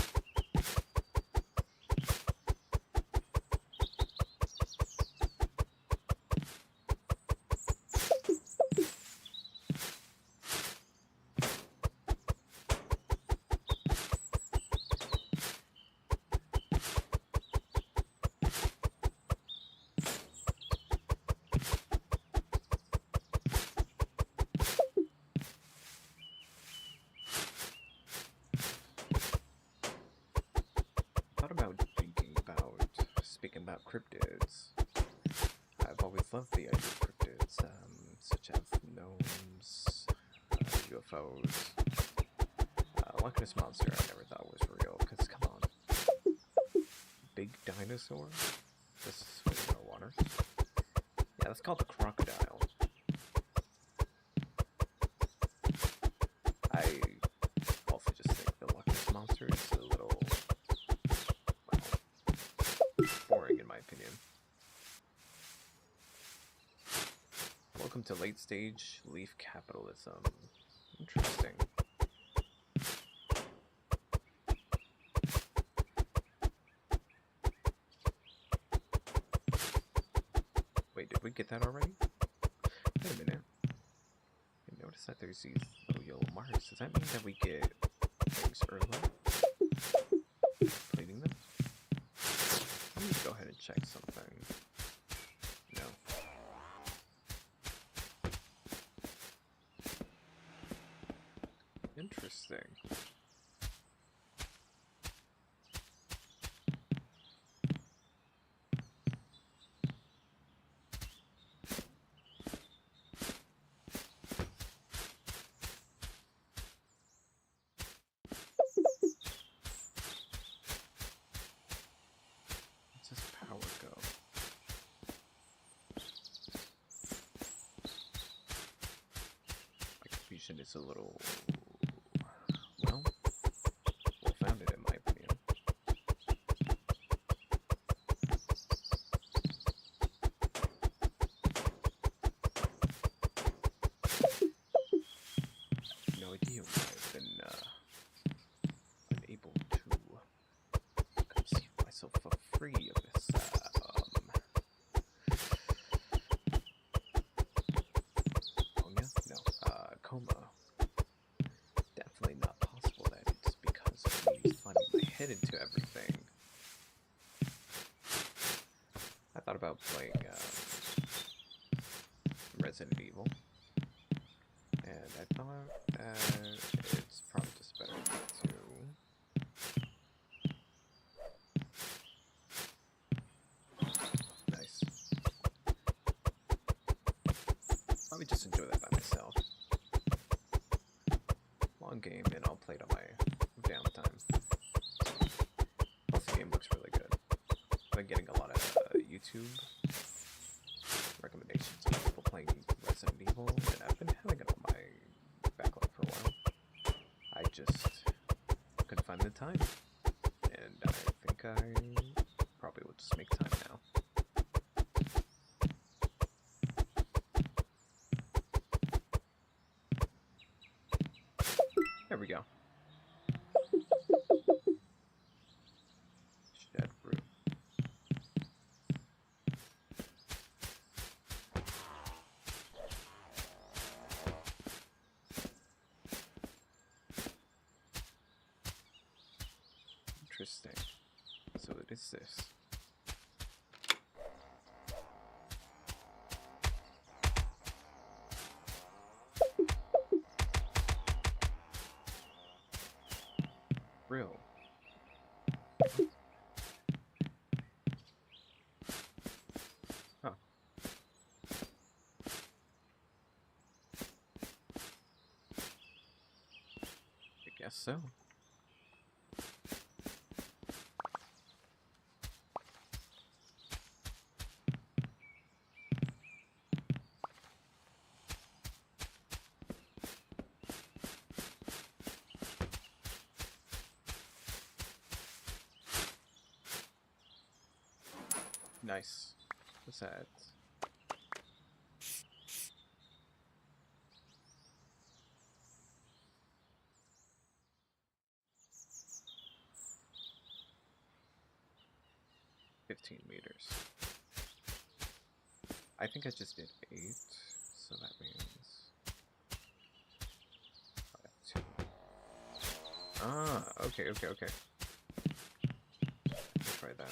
Speaking about cryptids, I've always loved the idea of cryptids, such as gnomes, UFOs. Loch Ness Monster I never thought was real, because come on. Big dinosaur? This is swimming in our waters? Yeah, that's called the crocodile. I also just think the Loch Ness Monster is a little boring in my opinion. Welcome to late stage leaf capitalism. Interesting. Wait, did we get that already? Wait a minute. I noticed that there's these little yellow marks. Does that mean that we get things early? Completing them? Let me go ahead and check something. No. Interesting. recommendation is a little, well founded in my opinion. No idea why I've been unable to conceive myself free of this coma. Definitely not possible that it's because of me finding my head into everything. I thought about playing Resident Evil, and I thought it's probably just better to nice. Probably just enjoy that by myself. Long game, and I'll play it on my downtime. Plus, the game looks really good. I've been getting a lot of YouTube recommendations of people playing Resident Evil, and I've been having it on my backlog for a while. I just couldn't find the time, and I think I probably will just make time now. There we go. Shed brew. Interesting. So it is this. Real. Huh. I guess so. Nice. What's that? $15 meters. I think I just did 8, so that means 5, 2. Ah, okay. Let's try that.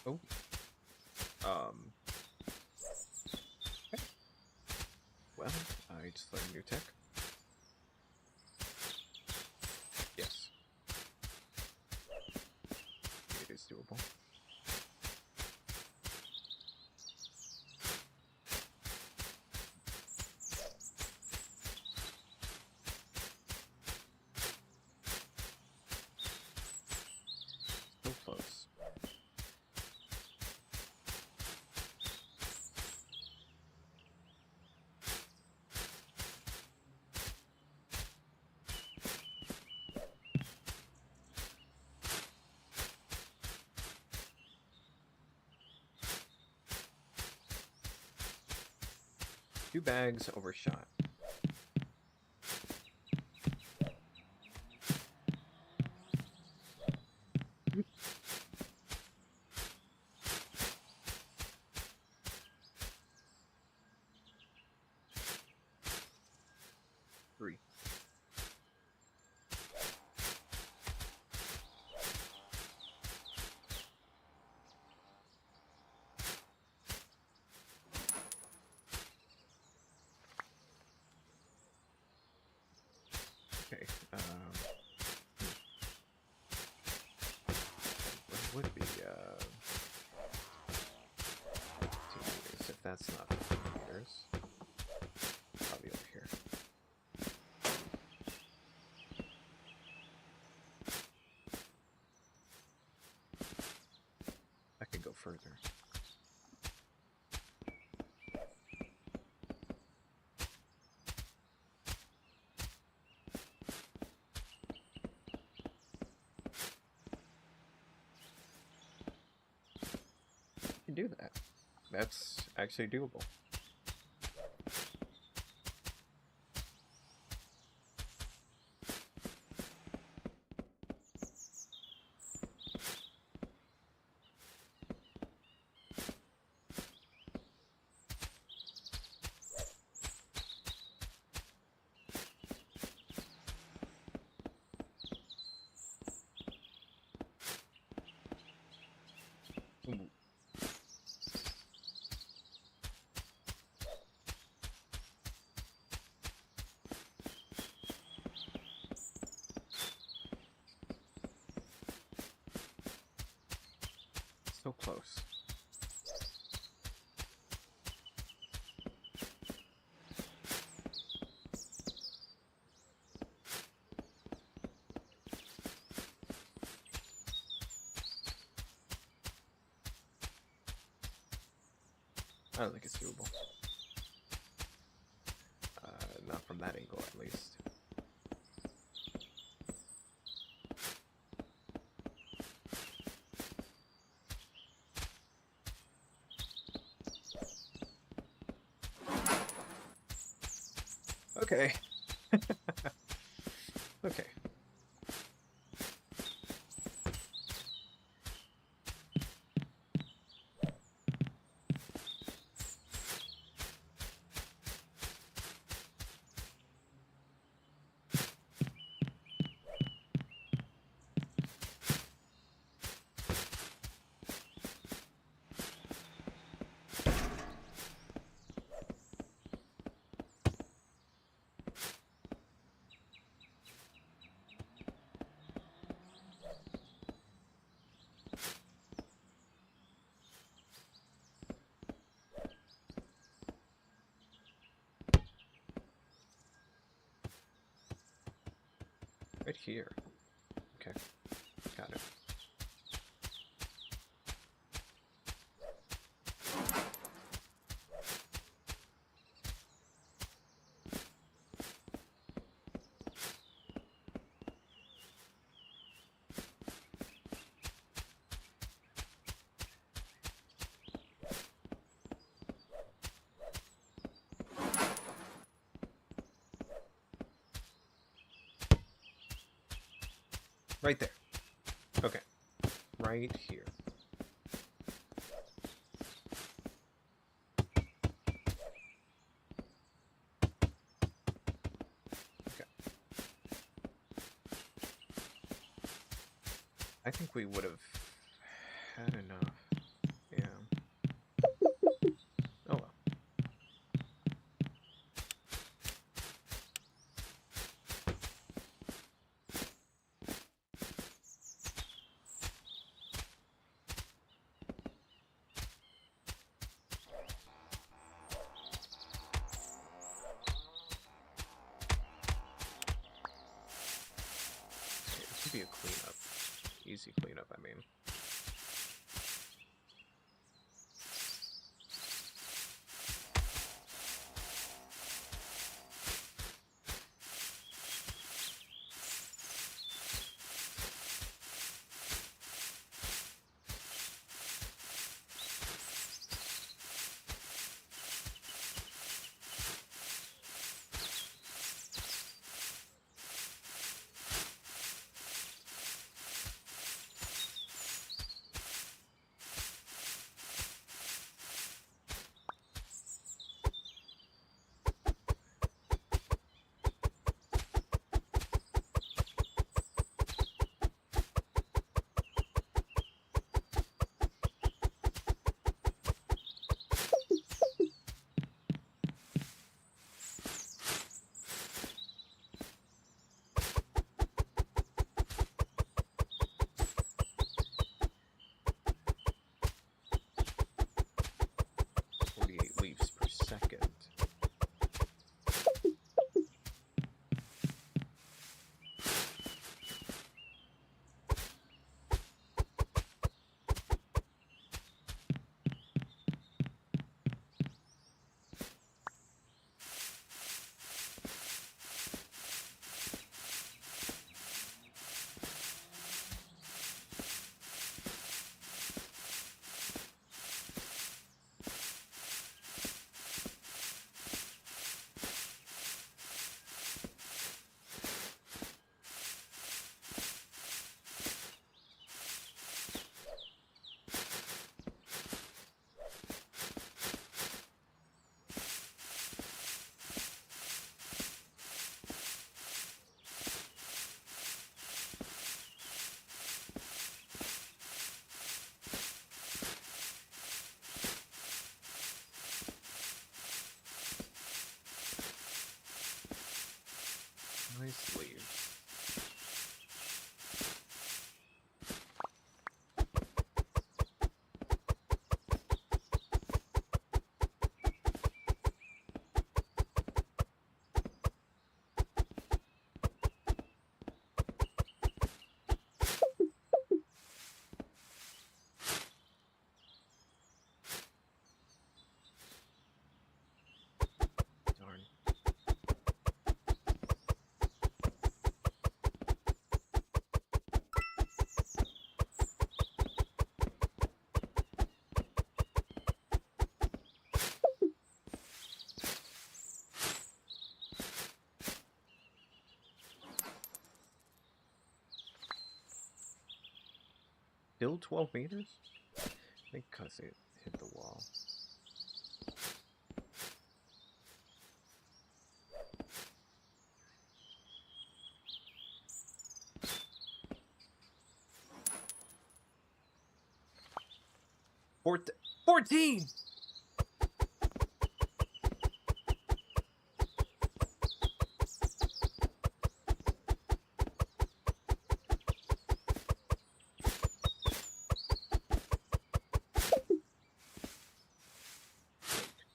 Oh. Okay. Well, I just learned new tech. Yes. It is doable. Still close. Two bags overshot. Three. That's not 50 meters. Probably over here. I could go further. You can do that. That's actually doable. Ooh. So close. I don't think it's doable. Not from that angle, at least. Okay. Okay. Right here. Okay. Got it. Right there. Okay. Right here. Okay. I think we would have had enough. Yeah. Oh well. It should be a cleanup. Easy cleanup, I mean. my sleeve. Darn. Still 12 meters? I think because it hit the wall. Fourt 14!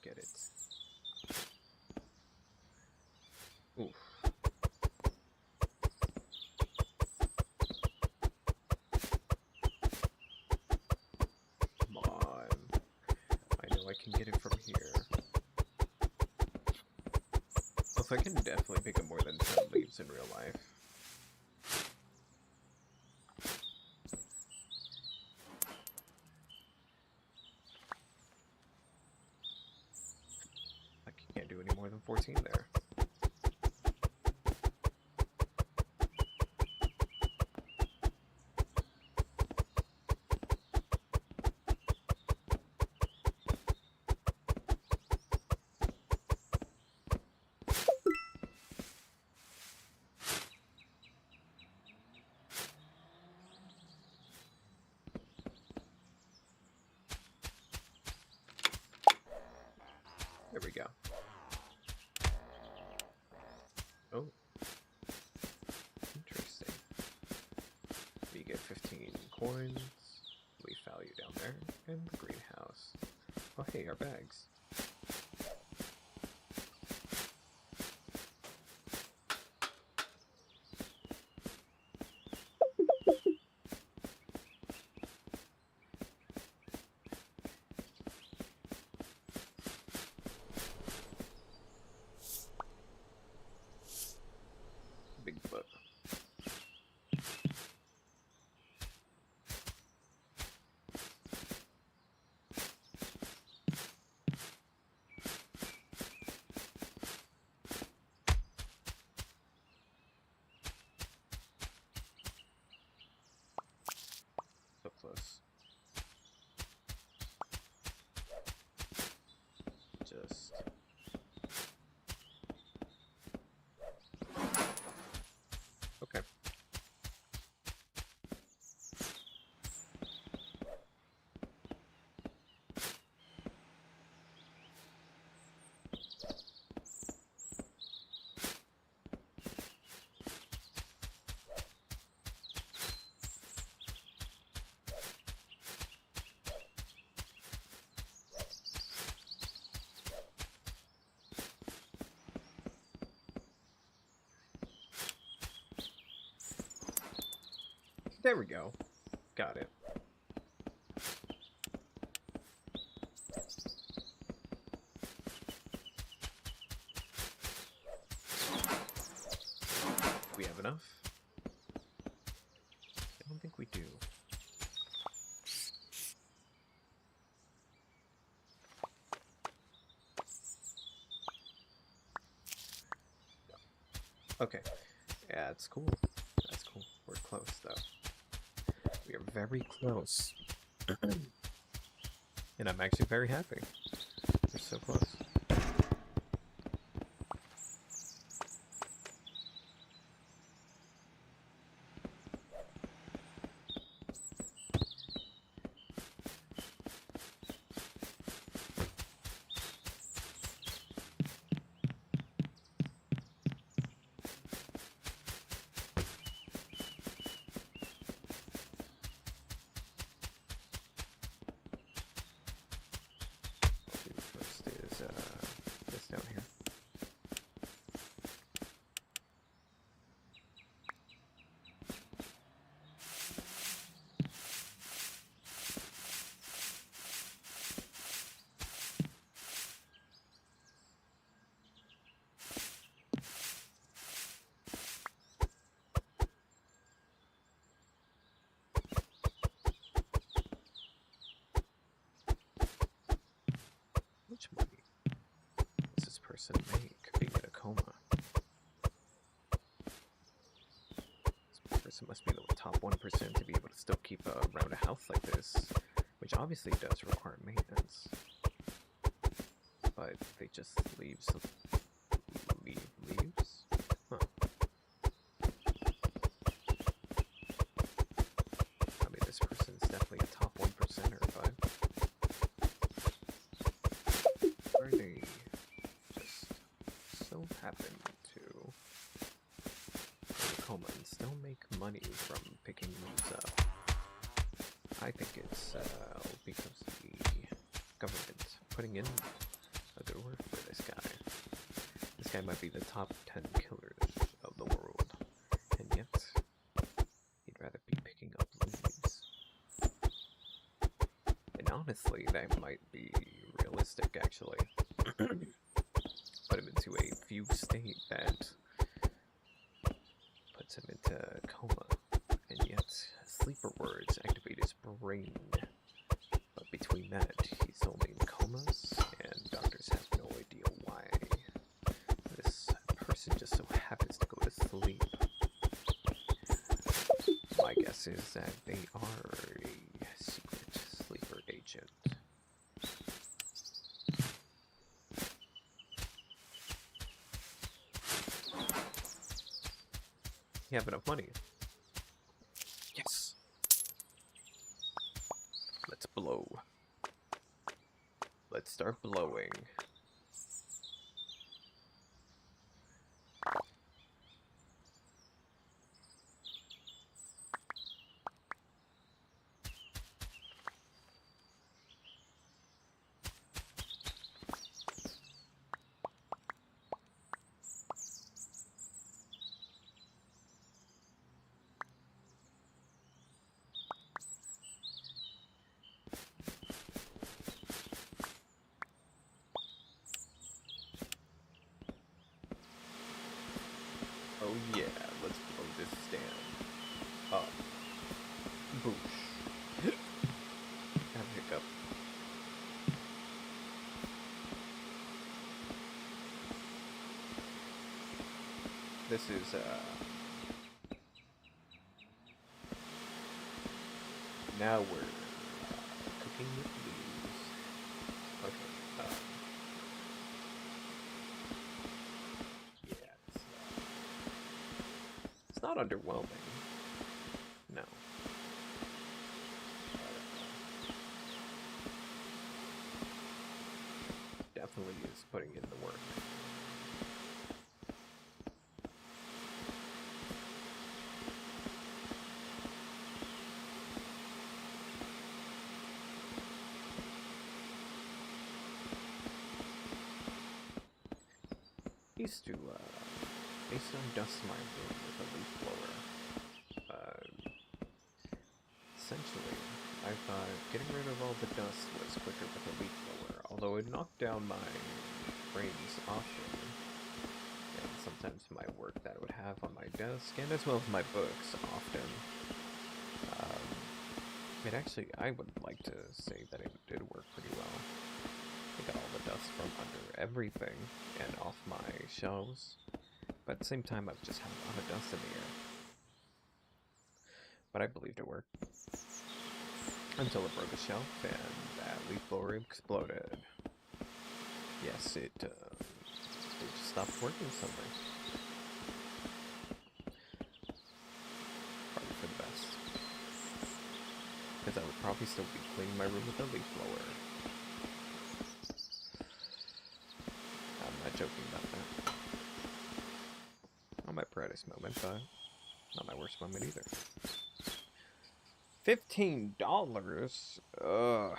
Get it. Oof. Come on. I know I can get it from here. Also, I can definitely pick up more than 10 leaves in real life. I can't do any more than 14 there. There we go. Oh. Interesting. We get 15 coins, leaf value down there, and the greenhouse. Oh hey, our bags. Big book. So close. Just... Okay. There we go. Got it. We have enough? I don't think we do. Okay. Yeah, that's cool. That's cool. We're close, though. We are very close. And I'm actually very happy. We're so close. 100% to be able to still keep around a house like this, which obviously does require maintenance. But they just leaves. Leaves? Huh. I mean, this person's definitely a top 1%er, but where they just so happen to coma and still make money from picking these up. I think it's because the government's putting in a good word for this guy. This guy might be the top 10 killers of the world, and yet he'd rather be picking up leaves. And honestly, that might be realistic, actually. Put him into a fugue state that puts him into coma, and yet sleeper words activate his brain. But between that, he's only in comas, and doctors have no idea why. This person just so happens to go to sleep. My guess is that they are a secret sleeper agent. You have enough money. Yes. Let's blow. Let's start blowing. Oh yeah, let's blow this stand up. Boosh. Have a hiccup. This is now we're cooking with leaves. Okay. Yeah. It's not underwhelming. No. Definitely is putting in the work. Used to dust my room with a leaf blower. Essentially, I thought getting rid of all the dust was quicker with a leaf blower, although it knocked down my frames often, and sometimes my work that I would have on my desk, and as well as my books often. It actually, I would like to say that it did work pretty well. I got all the dust from under everything and off my shelves, but at the same time, I've just had a lot of dust in the air. But I believed it worked. Until it broke a shelf and that leaf blower exploded. Yes, it just stopped working suddenly. Probably for the best. Because I would probably still be cleaning my room with a leaf blower. I'm not joking about that. Not my proudest moment, but not my worst moment either. $15? Ugh.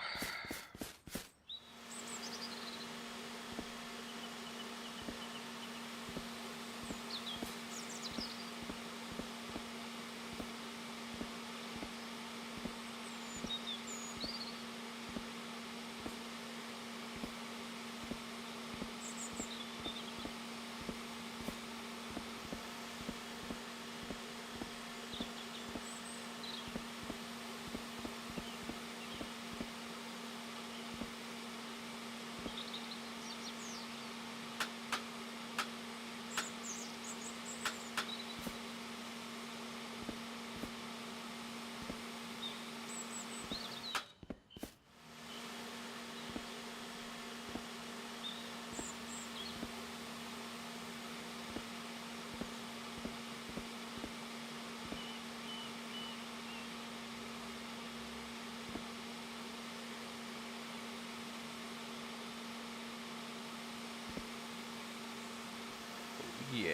Yeah.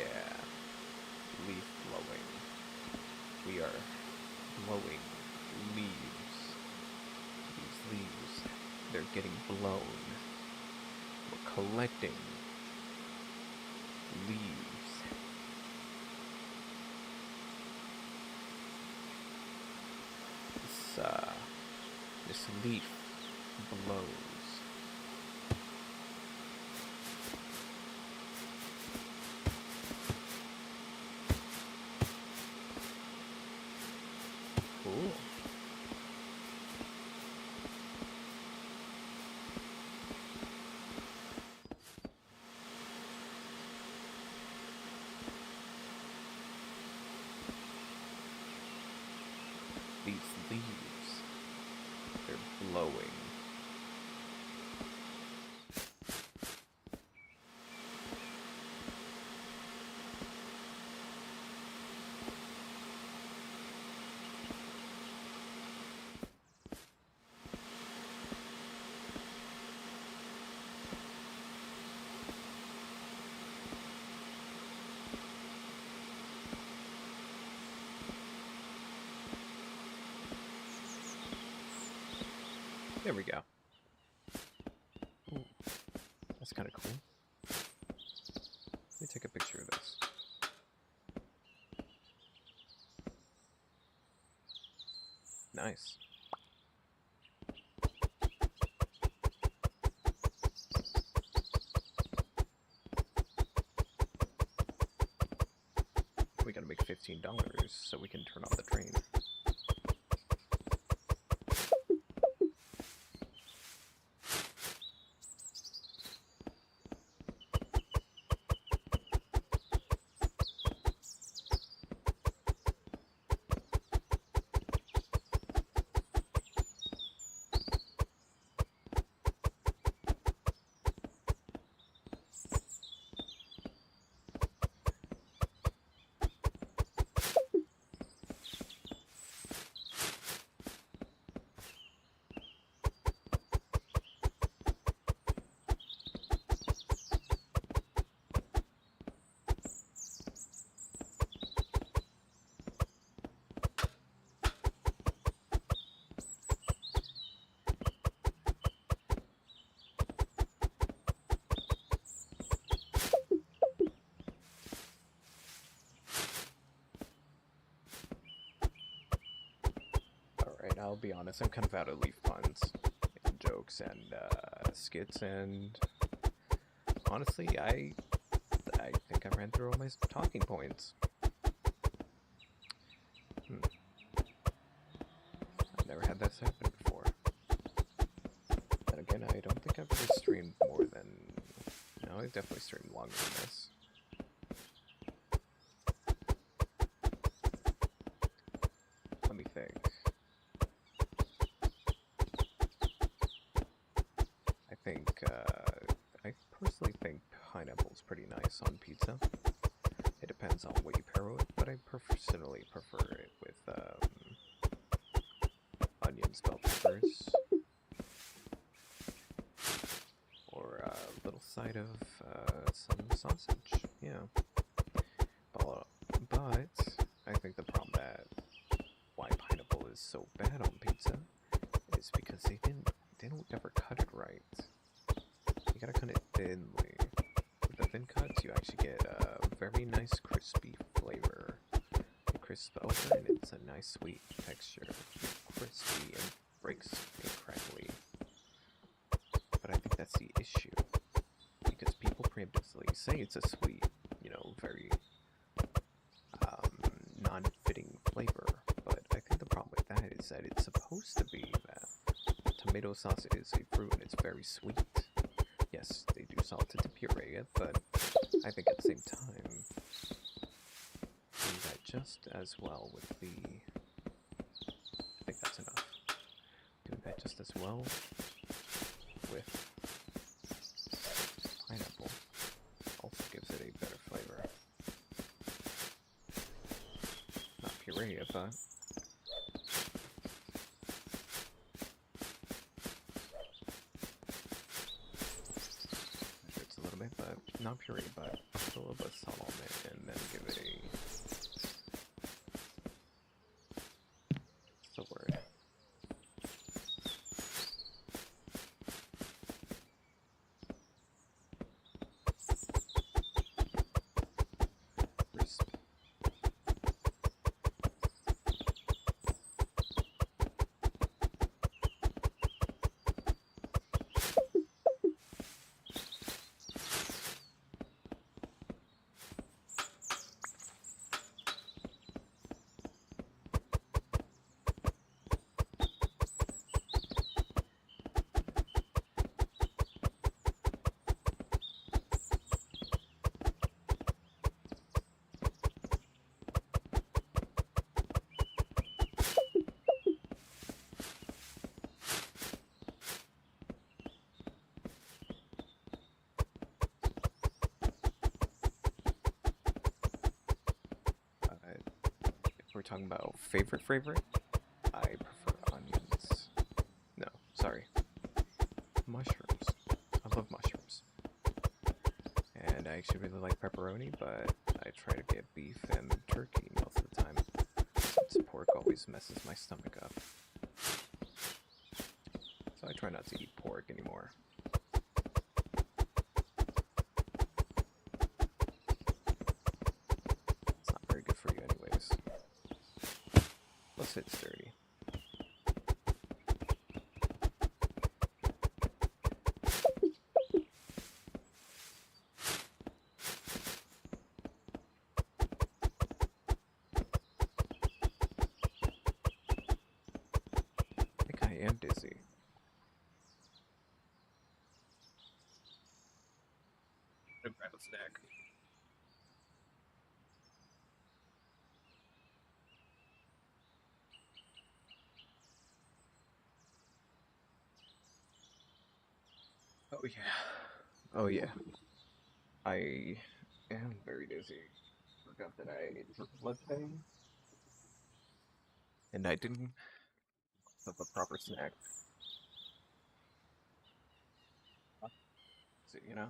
Leaf blowing. We are blowing leaves. These leaves, they're getting blown. We're collecting leaves. This leaf blows. Cool. These leaves, they're blowing. There we go. Ooh, that's kind of cool. Let me take a picture of this. Nice. We gotta make $15 so we can turn off the train. I'll be honest, I'm kind of out of leaf puns and jokes and skits, and honestly, I think I ran through all my talking points. I've never had this happen before. And again, I don't think I've ever streamed more than... No, I've definitely streamed longer than this. Let me think. I personally think pineapple's pretty nice on pizza. It depends on what you pair it with, but I personally prefer it with onions, bell peppers, or a little side of some sausage. Yeah, but I think the problem that why pineapple is so bad on pizza is because they don't ever cut it right. You gotta cut it thinly. With the thin cuts, you actually get a very nice crispy flavor. You crisp over, and it's a nice sweet texture. Crispy and breaks crackly. But I think that's the issue. Because people preemptively say it's a sweet, very non-fitting flavor. But I think the problem with that is that it's supposed to be that tomato sauce is a fruit and it's very sweet. Yes, they do salt it to puree it, but I think at the same time, do that just as well with the... I think that's enough. Doing that just as well with pineapple also gives it a better flavor. Not puree it, but... not puree, but put a little bit of salt on it and then give it a... What's the word? Crisp. We're talking about favorite, I prefer onions. No, sorry. Mushrooms. I love mushrooms. And I actually really like pepperoni, but I try to get beef and turkey most of the time, since pork always messes my stomach up. So I try not to eat pork anymore. It's not very good for you anyways. Plus it's dirty. I think I am dizzy. I'm gonna grab a snack. Oh yeah. Oh yeah. I am very dizzy. Forgot that I took blood thing. And I didn't have a proper snack. So, you know?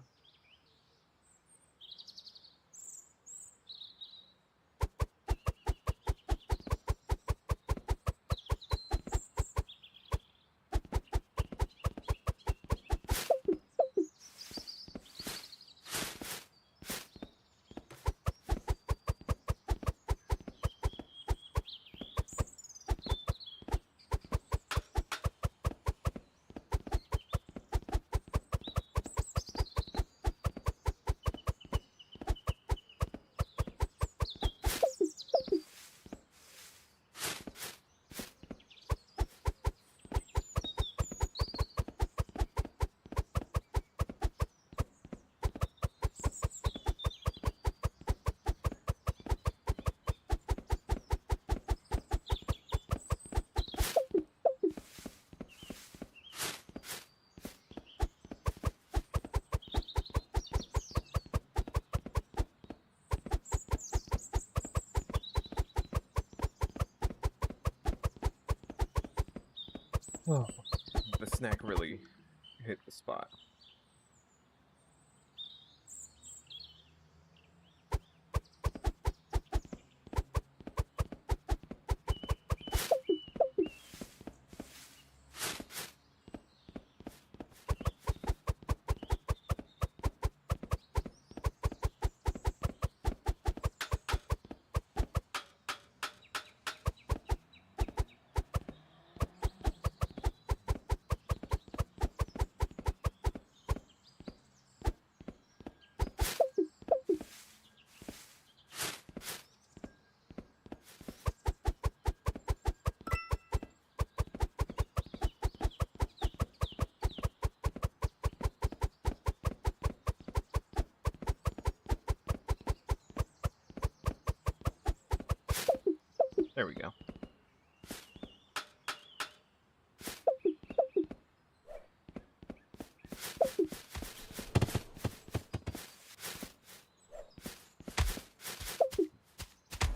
Oh. The snack really hit the spot. There we go.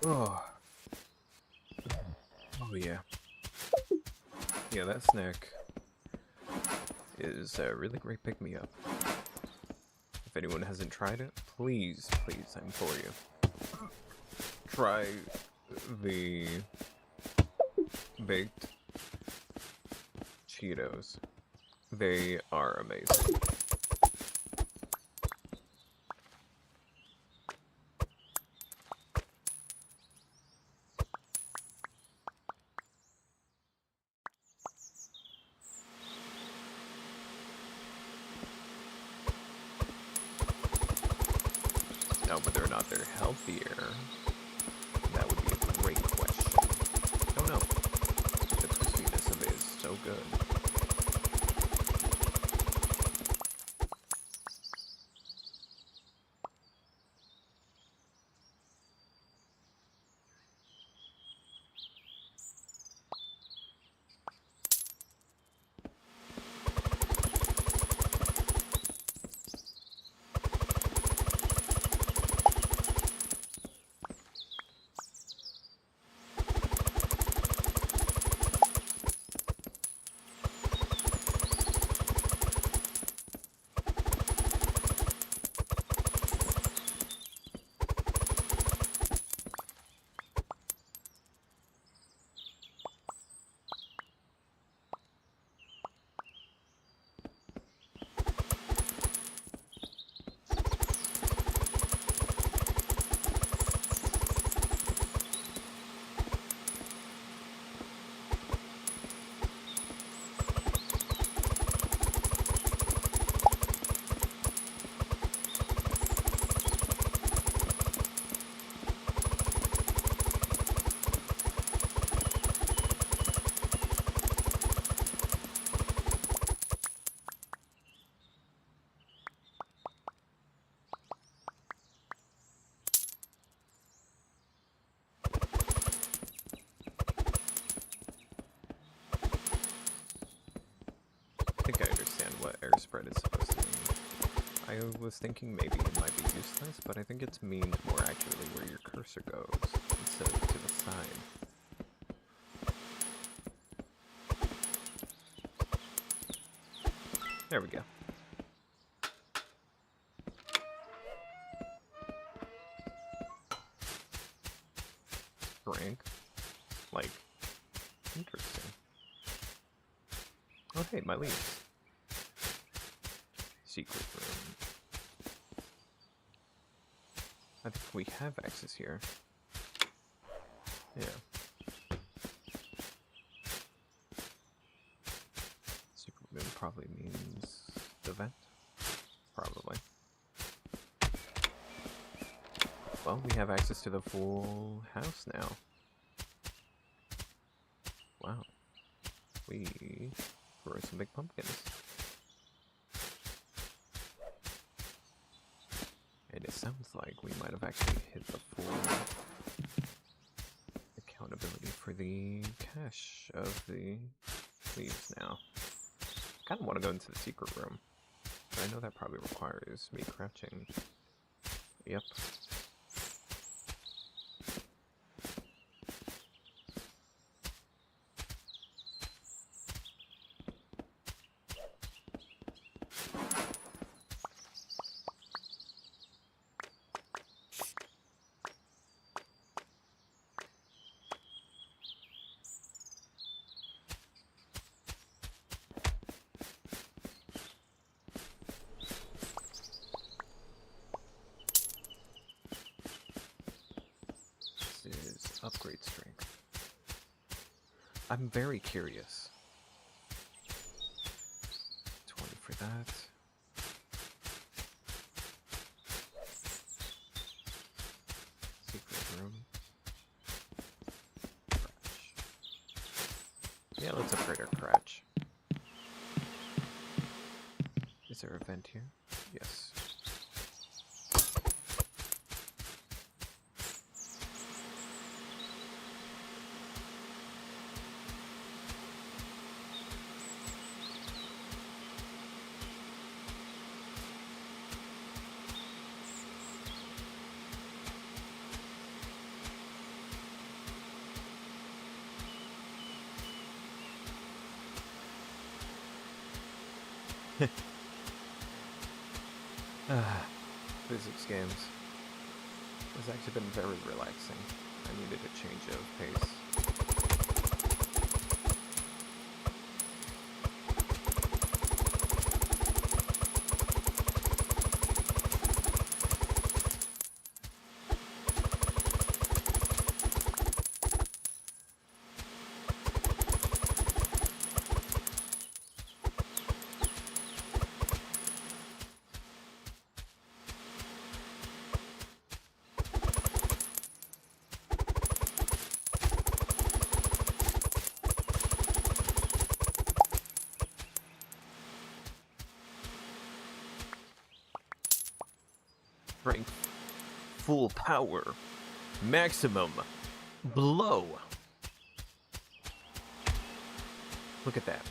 Oh. Oh yeah. Yeah, that snack is a really great pick-me-up. If anyone hasn't tried it, please, please, I implore you, try the baked Cheetos. They are amazing. Now, whether or not they're healthier, that would be a great question. Oh no, the crispiness of it is so good. I think I understand what Aseprite is supposed to mean. I was thinking maybe it might be useless, but I think it means more accurately where your cursor goes, instead of to the side. There we go. Rank? Like, interesting. Oh hey, my leads. Secret room. I think we have access here. Yeah. Secret room probably means the vent. Probably. Well, we have access to the full house now. Wow. We grow some big pumpkins. And it sounds like we might have actually hit the full accountability for the cache of the leaves now. I kind of want to go into the secret room, but I know that probably requires me crouching. Yep. Upgrade strength. I'm very curious. 20 for that. Secret room. Crouch. Yeah, let's upgrade our crouch. Is there a vent here? Yes. physics games. It's actually been very relaxing. I needed a change of pace. Strength, full power, maximum, blow. Look at that.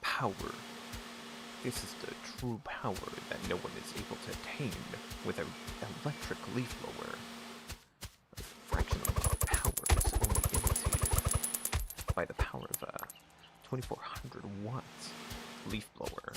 Power. This is the true power that no one is able to attain with an electric leaf blower. A fraction of our power is only imitated by the power of a 2400 watts leaf blower.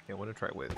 I want to try with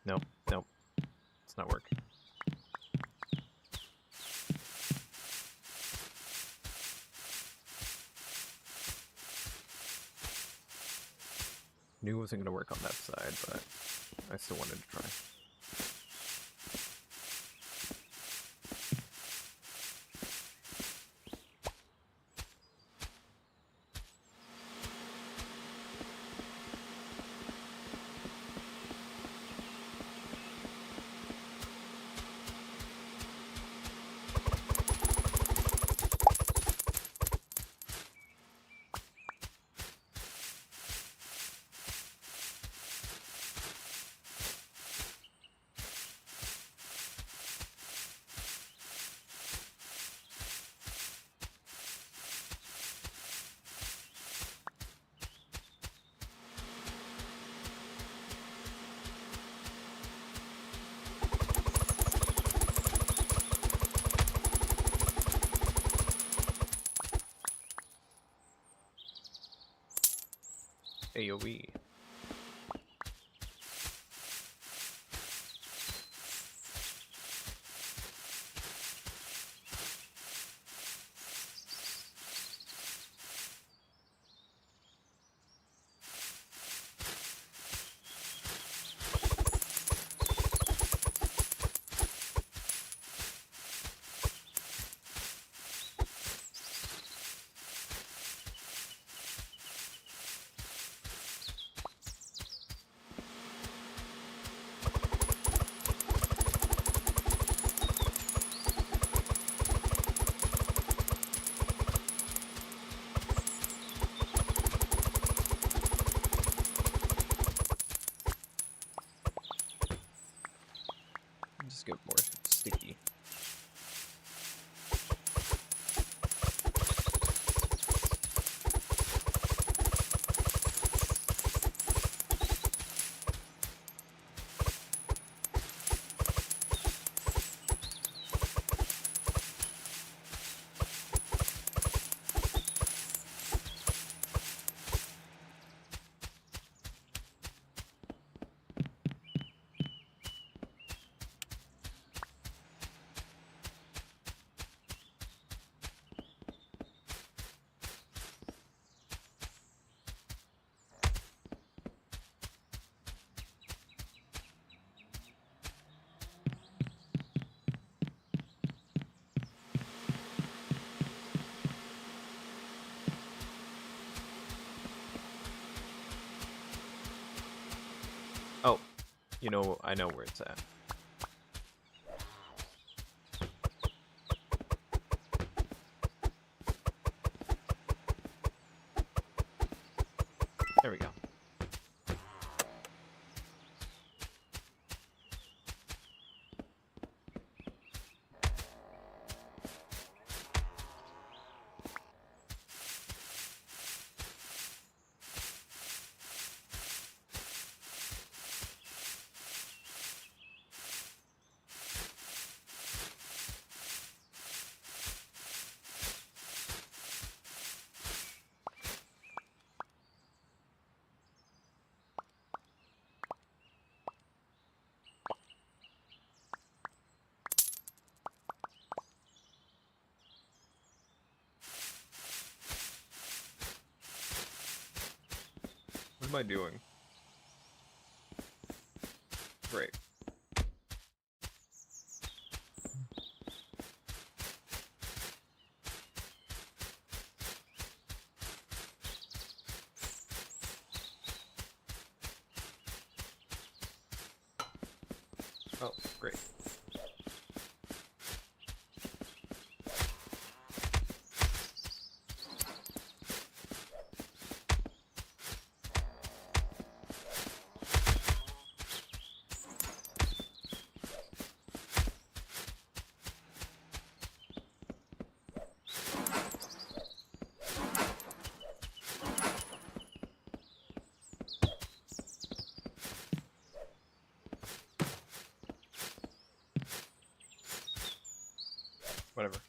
Nope, nope. It's not working. Knew it wasn't going to work on that side, but I still wanted to try. AoE. You know, I know where it's at. There we go. What am I doing? Great. Oh, great. Whatever.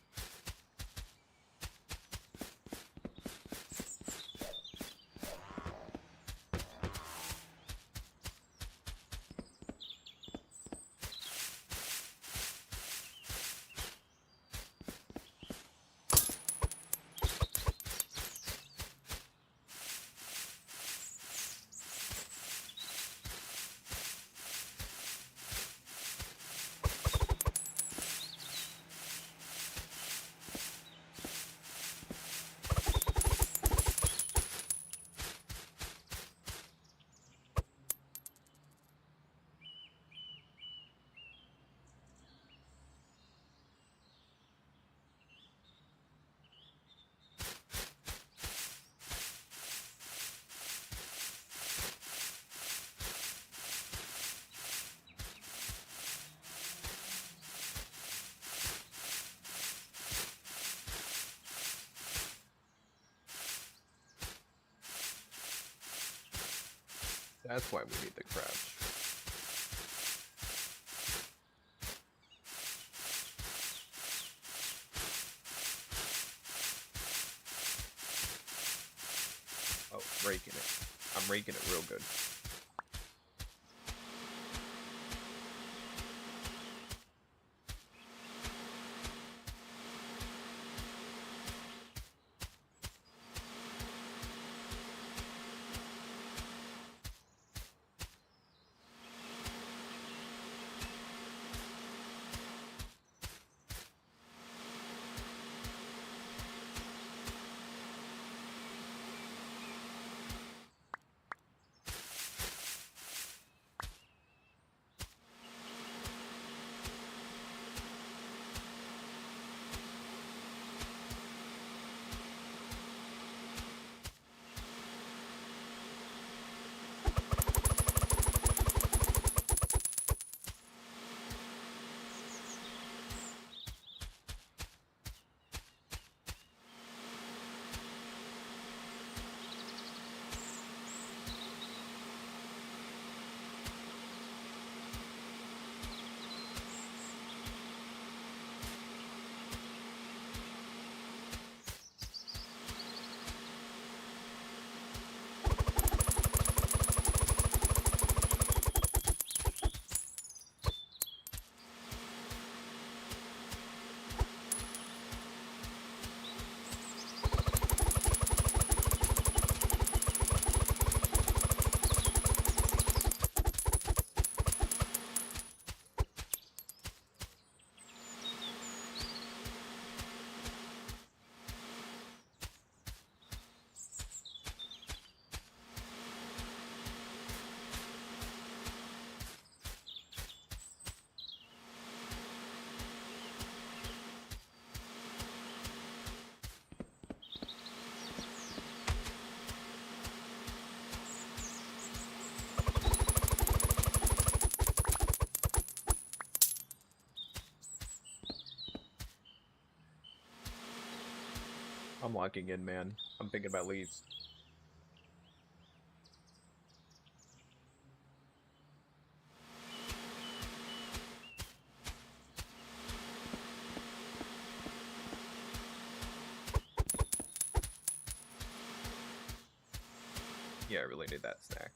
That's why we need the crouch. Oh, raking it. I'm raking it real good. I'm locking in, man. I'm thinking about leaves. Yeah, I really need that snack.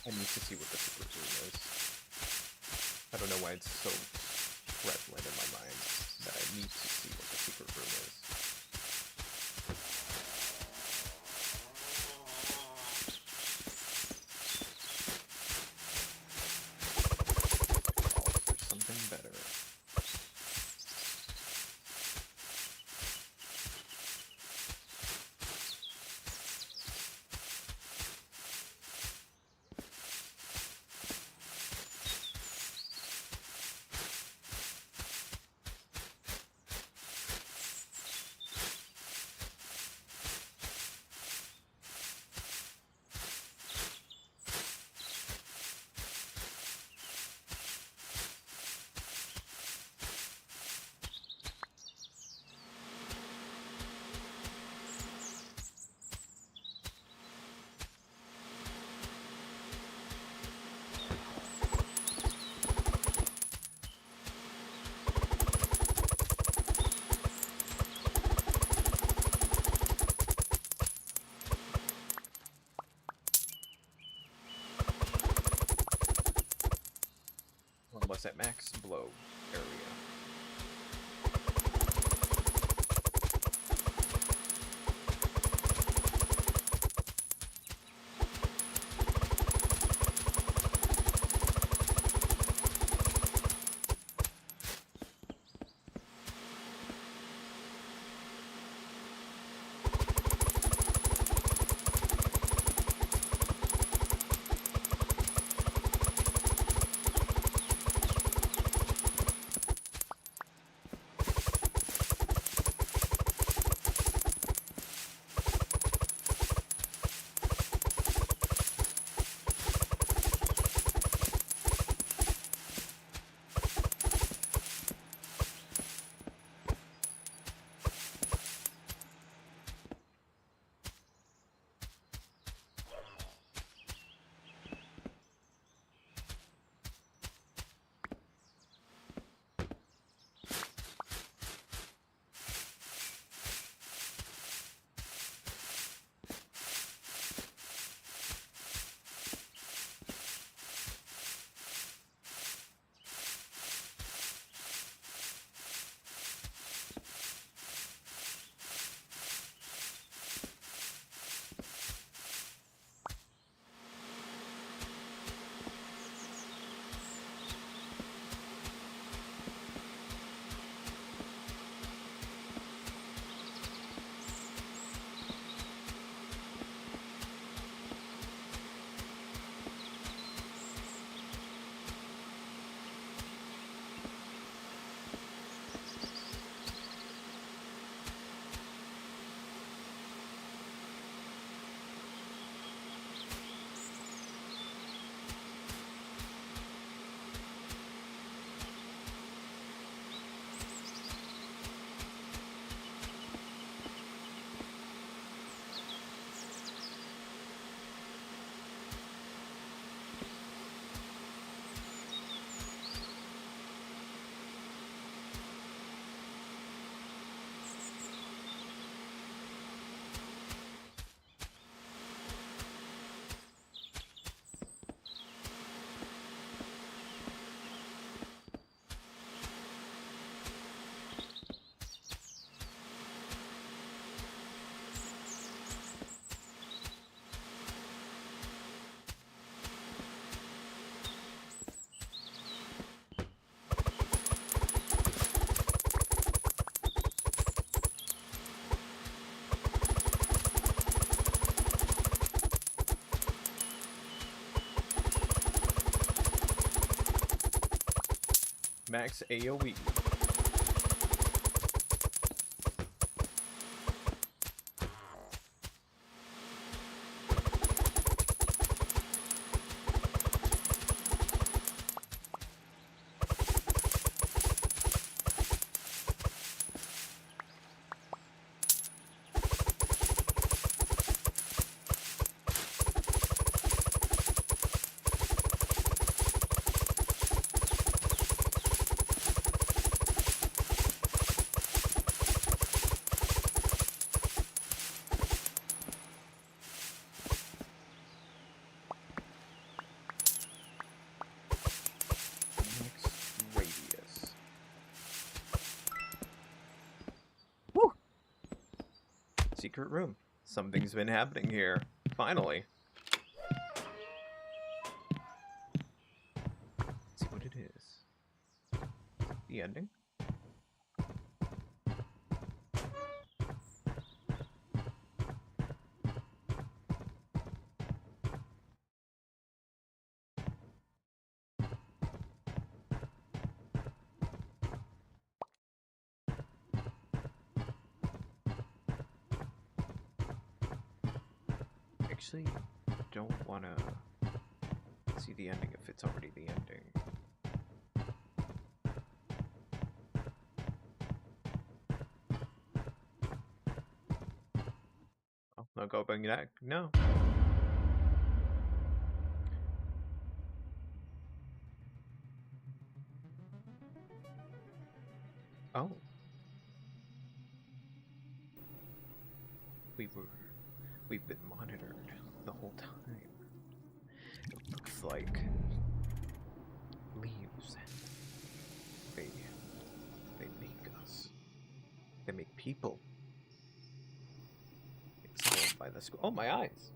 I need to see what the secret room is. I don't know why it's so prevalent in my mind that I need to see what the secret room is. Oh, there's something better. Almost at max blow area. max AoE. Secret room. Something's been happening here. Finally. Let's see what it is. The ending? Actually, don't want to see the ending if it's already the ending. Oh, I'll go bring that. No. Oh. We've been monitored the whole time. It looks like leaves. They make us. They make people. It's all by the school. Oh, my eyes.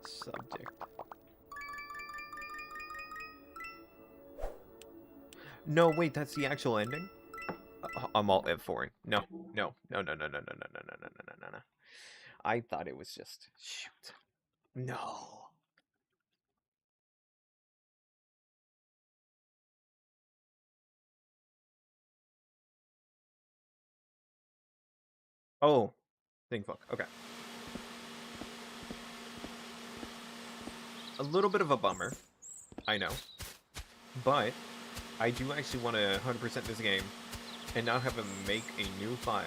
Subject. No, wait, that's the actual ending? I'm all for it. No. I thought it was just... Shoot. No. Oh. Think fuck. Okay. A little bit of a bummer. I know. But I do actually want to 100% this game and not have him make a new file.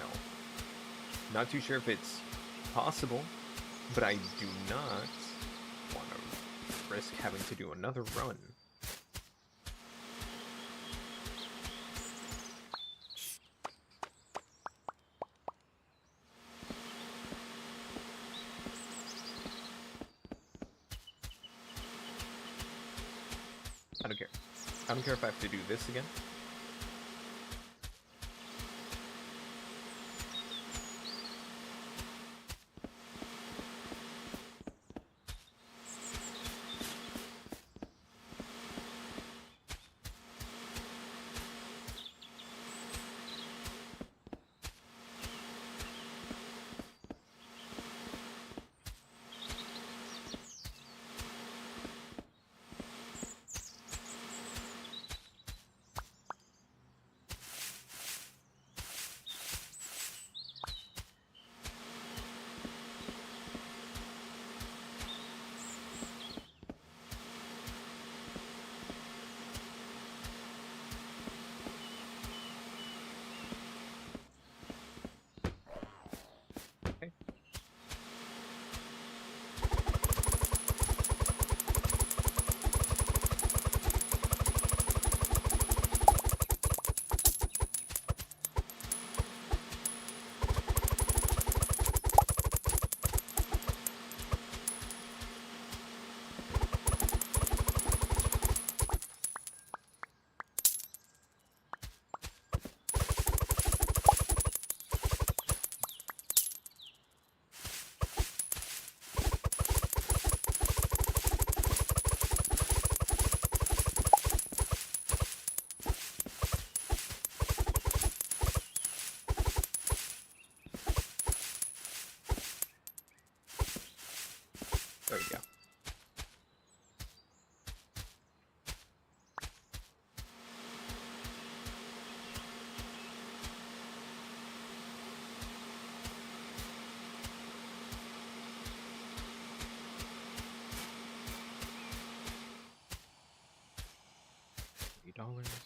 Not too sure if it's possible, but I do not want to risk having to do another run. I don't care. I don't care if I have to do this again. $100.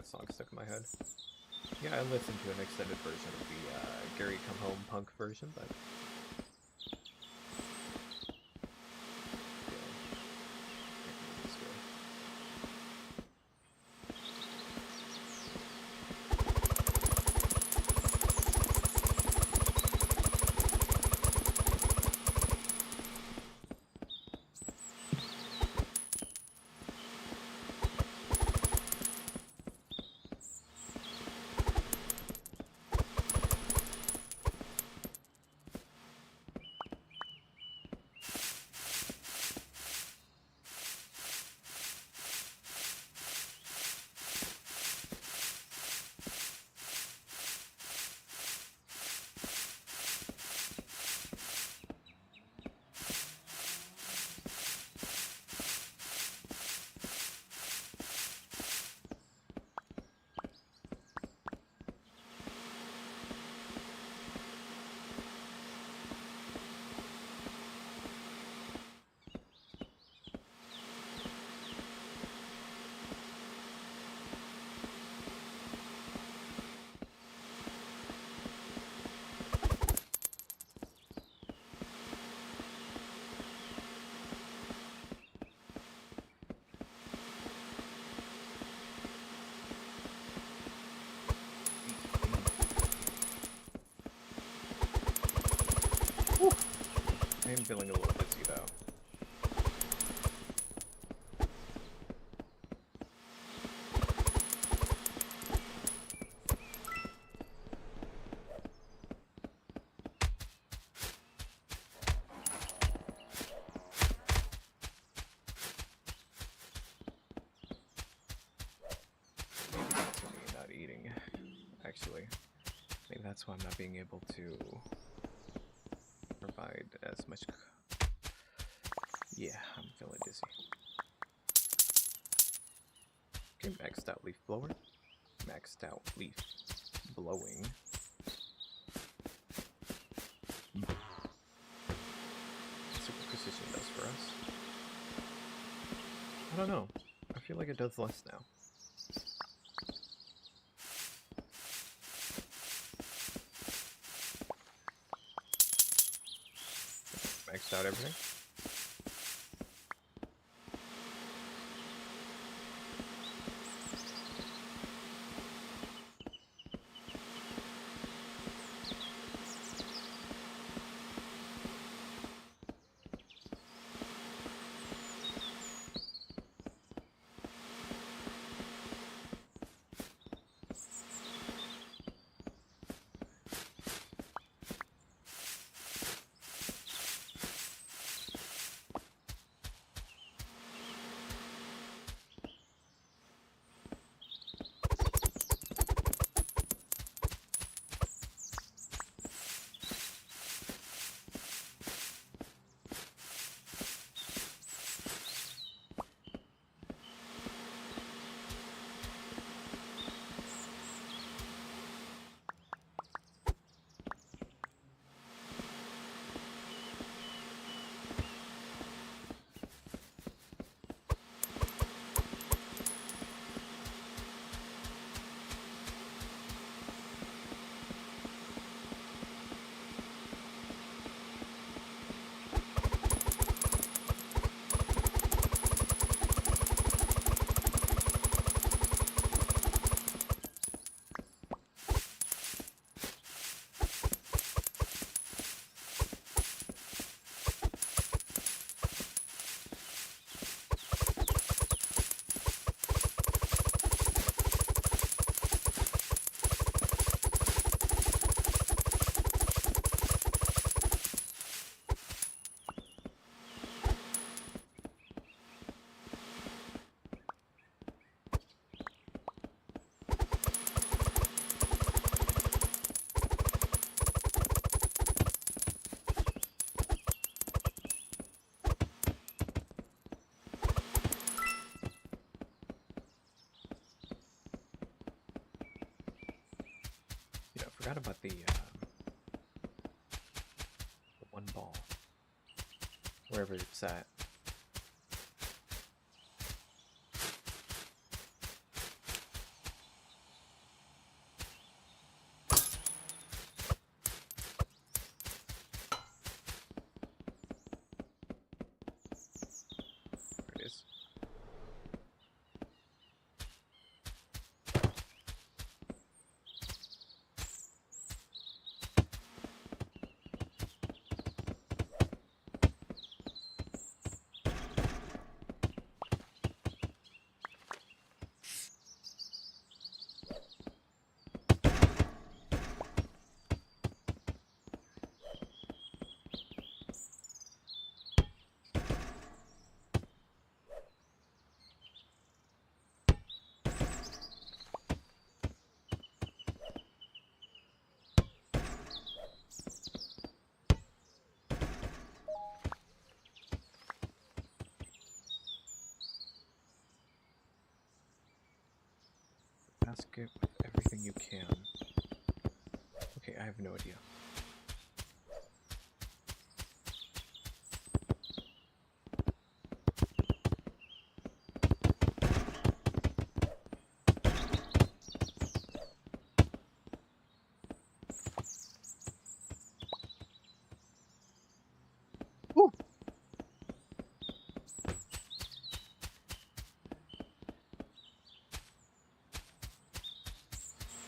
Song stuck in my head. Yeah, I listened to an extended version of the Gary Come Home punk version, but am feeling a little dizzy though. Maybe that's me not eating, actually. Maybe that's why I'm not being able to provide as much. Yeah, I'm feeling dizzy. Okay, maxed out leaf blower. Maxed out leaf blowing. Super precision does for us. I don't know. I feel like it does less now. Maxed out everything. Forgot about the one ball, wherever it's at. There it is. Basket with everything you can. Okay, I have no idea. Woo!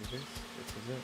This is it.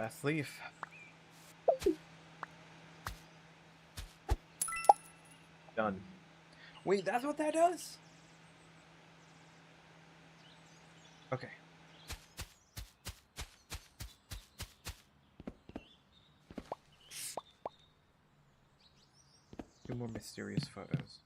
Last leaf. Done. Wait, that's what that does? Okay. Two more mysterious photos.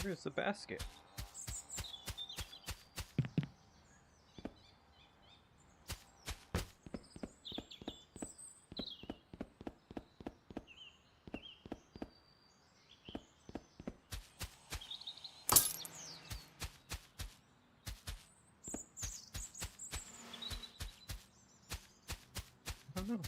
Where's the basket? I don't know.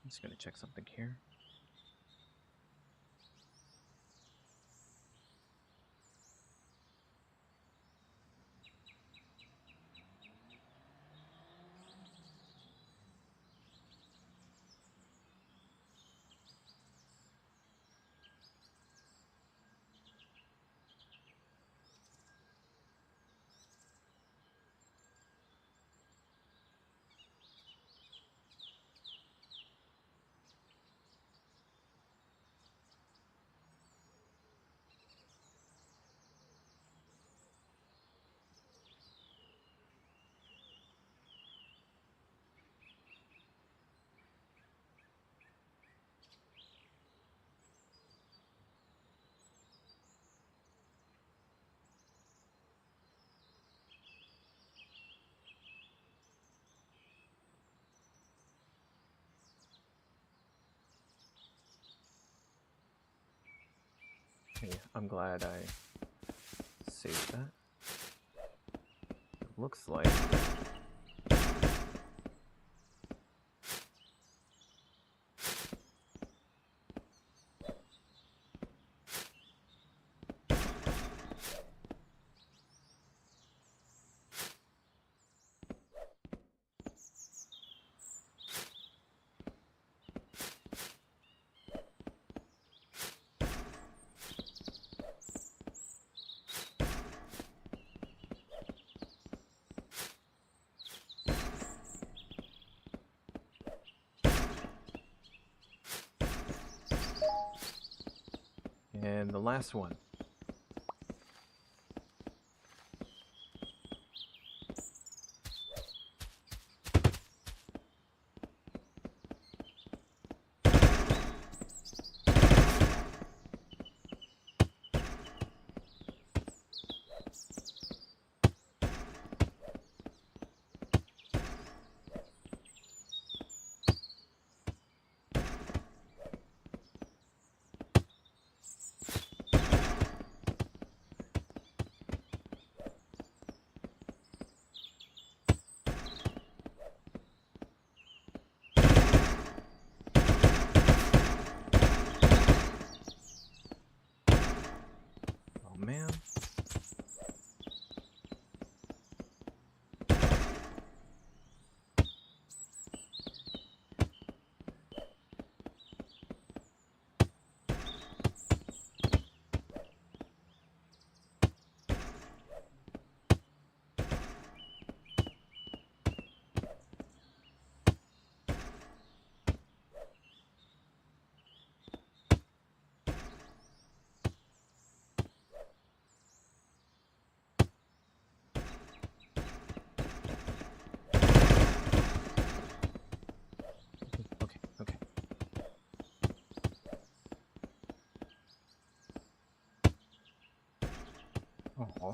I'm just gonna check something here. Hey, I'm glad I saved that. It looks like and the last one. Aw.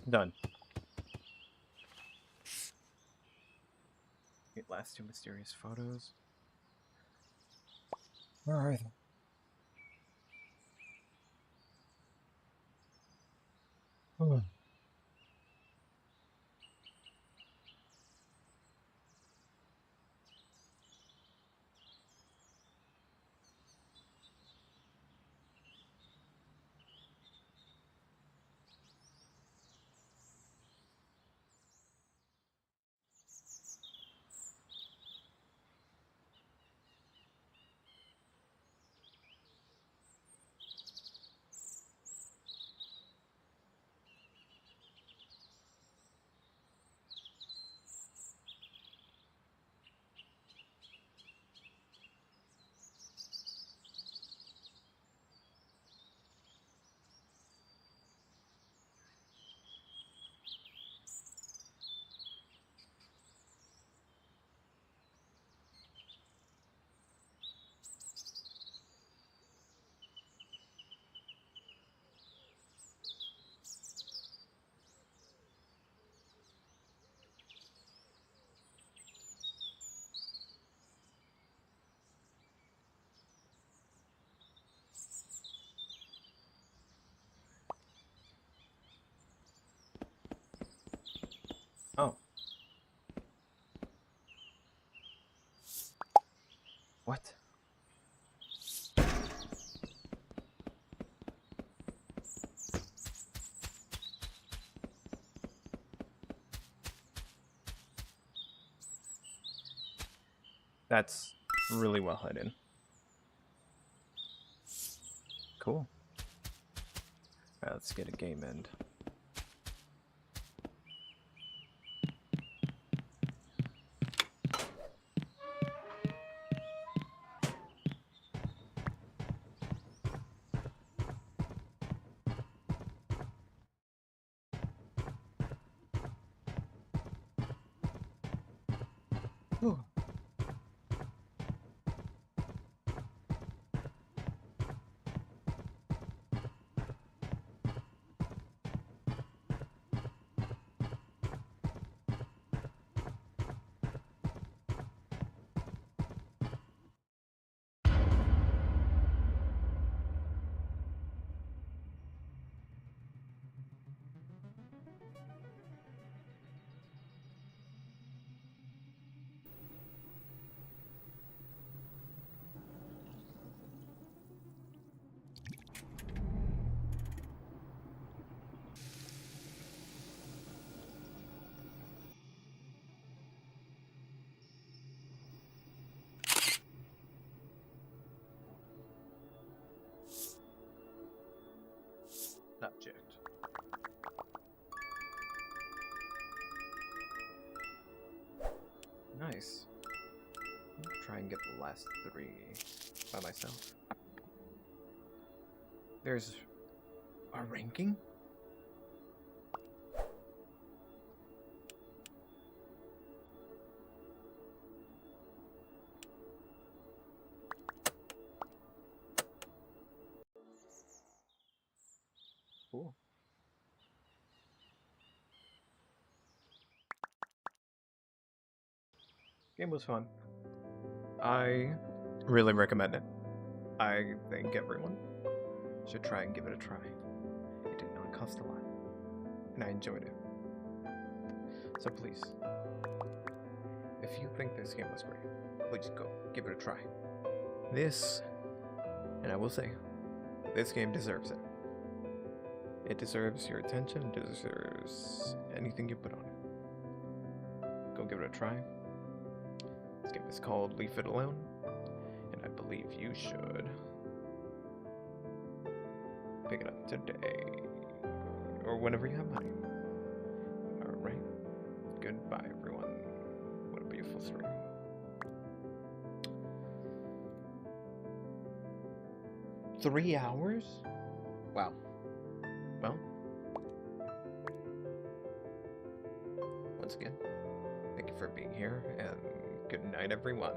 Done. The last two mysterious photos. Where are they? Oh. Oh. What? That's really well hidden. Cool. Alright, let's get a game end. Ooh. Object. Nice. I'll try and get the last three by myself. There's a ranking? Cool. Game was fun. I really recommend it. I think everyone should try and give it a try. It did not cost a lot, and I enjoyed it. So please, if you think this game was great, please go give it a try. This, and I will say, this game deserves it. It deserves your attention, it deserves anything you put on it. Go give it a try. This game is called Leave It Alone, and I believe you should pick it up today. or whenever you have money. Alright. Goodbye, everyone. What a beautiful stream. Three hours? Wow. Well, once again, thank you for being here, and good night, everyone.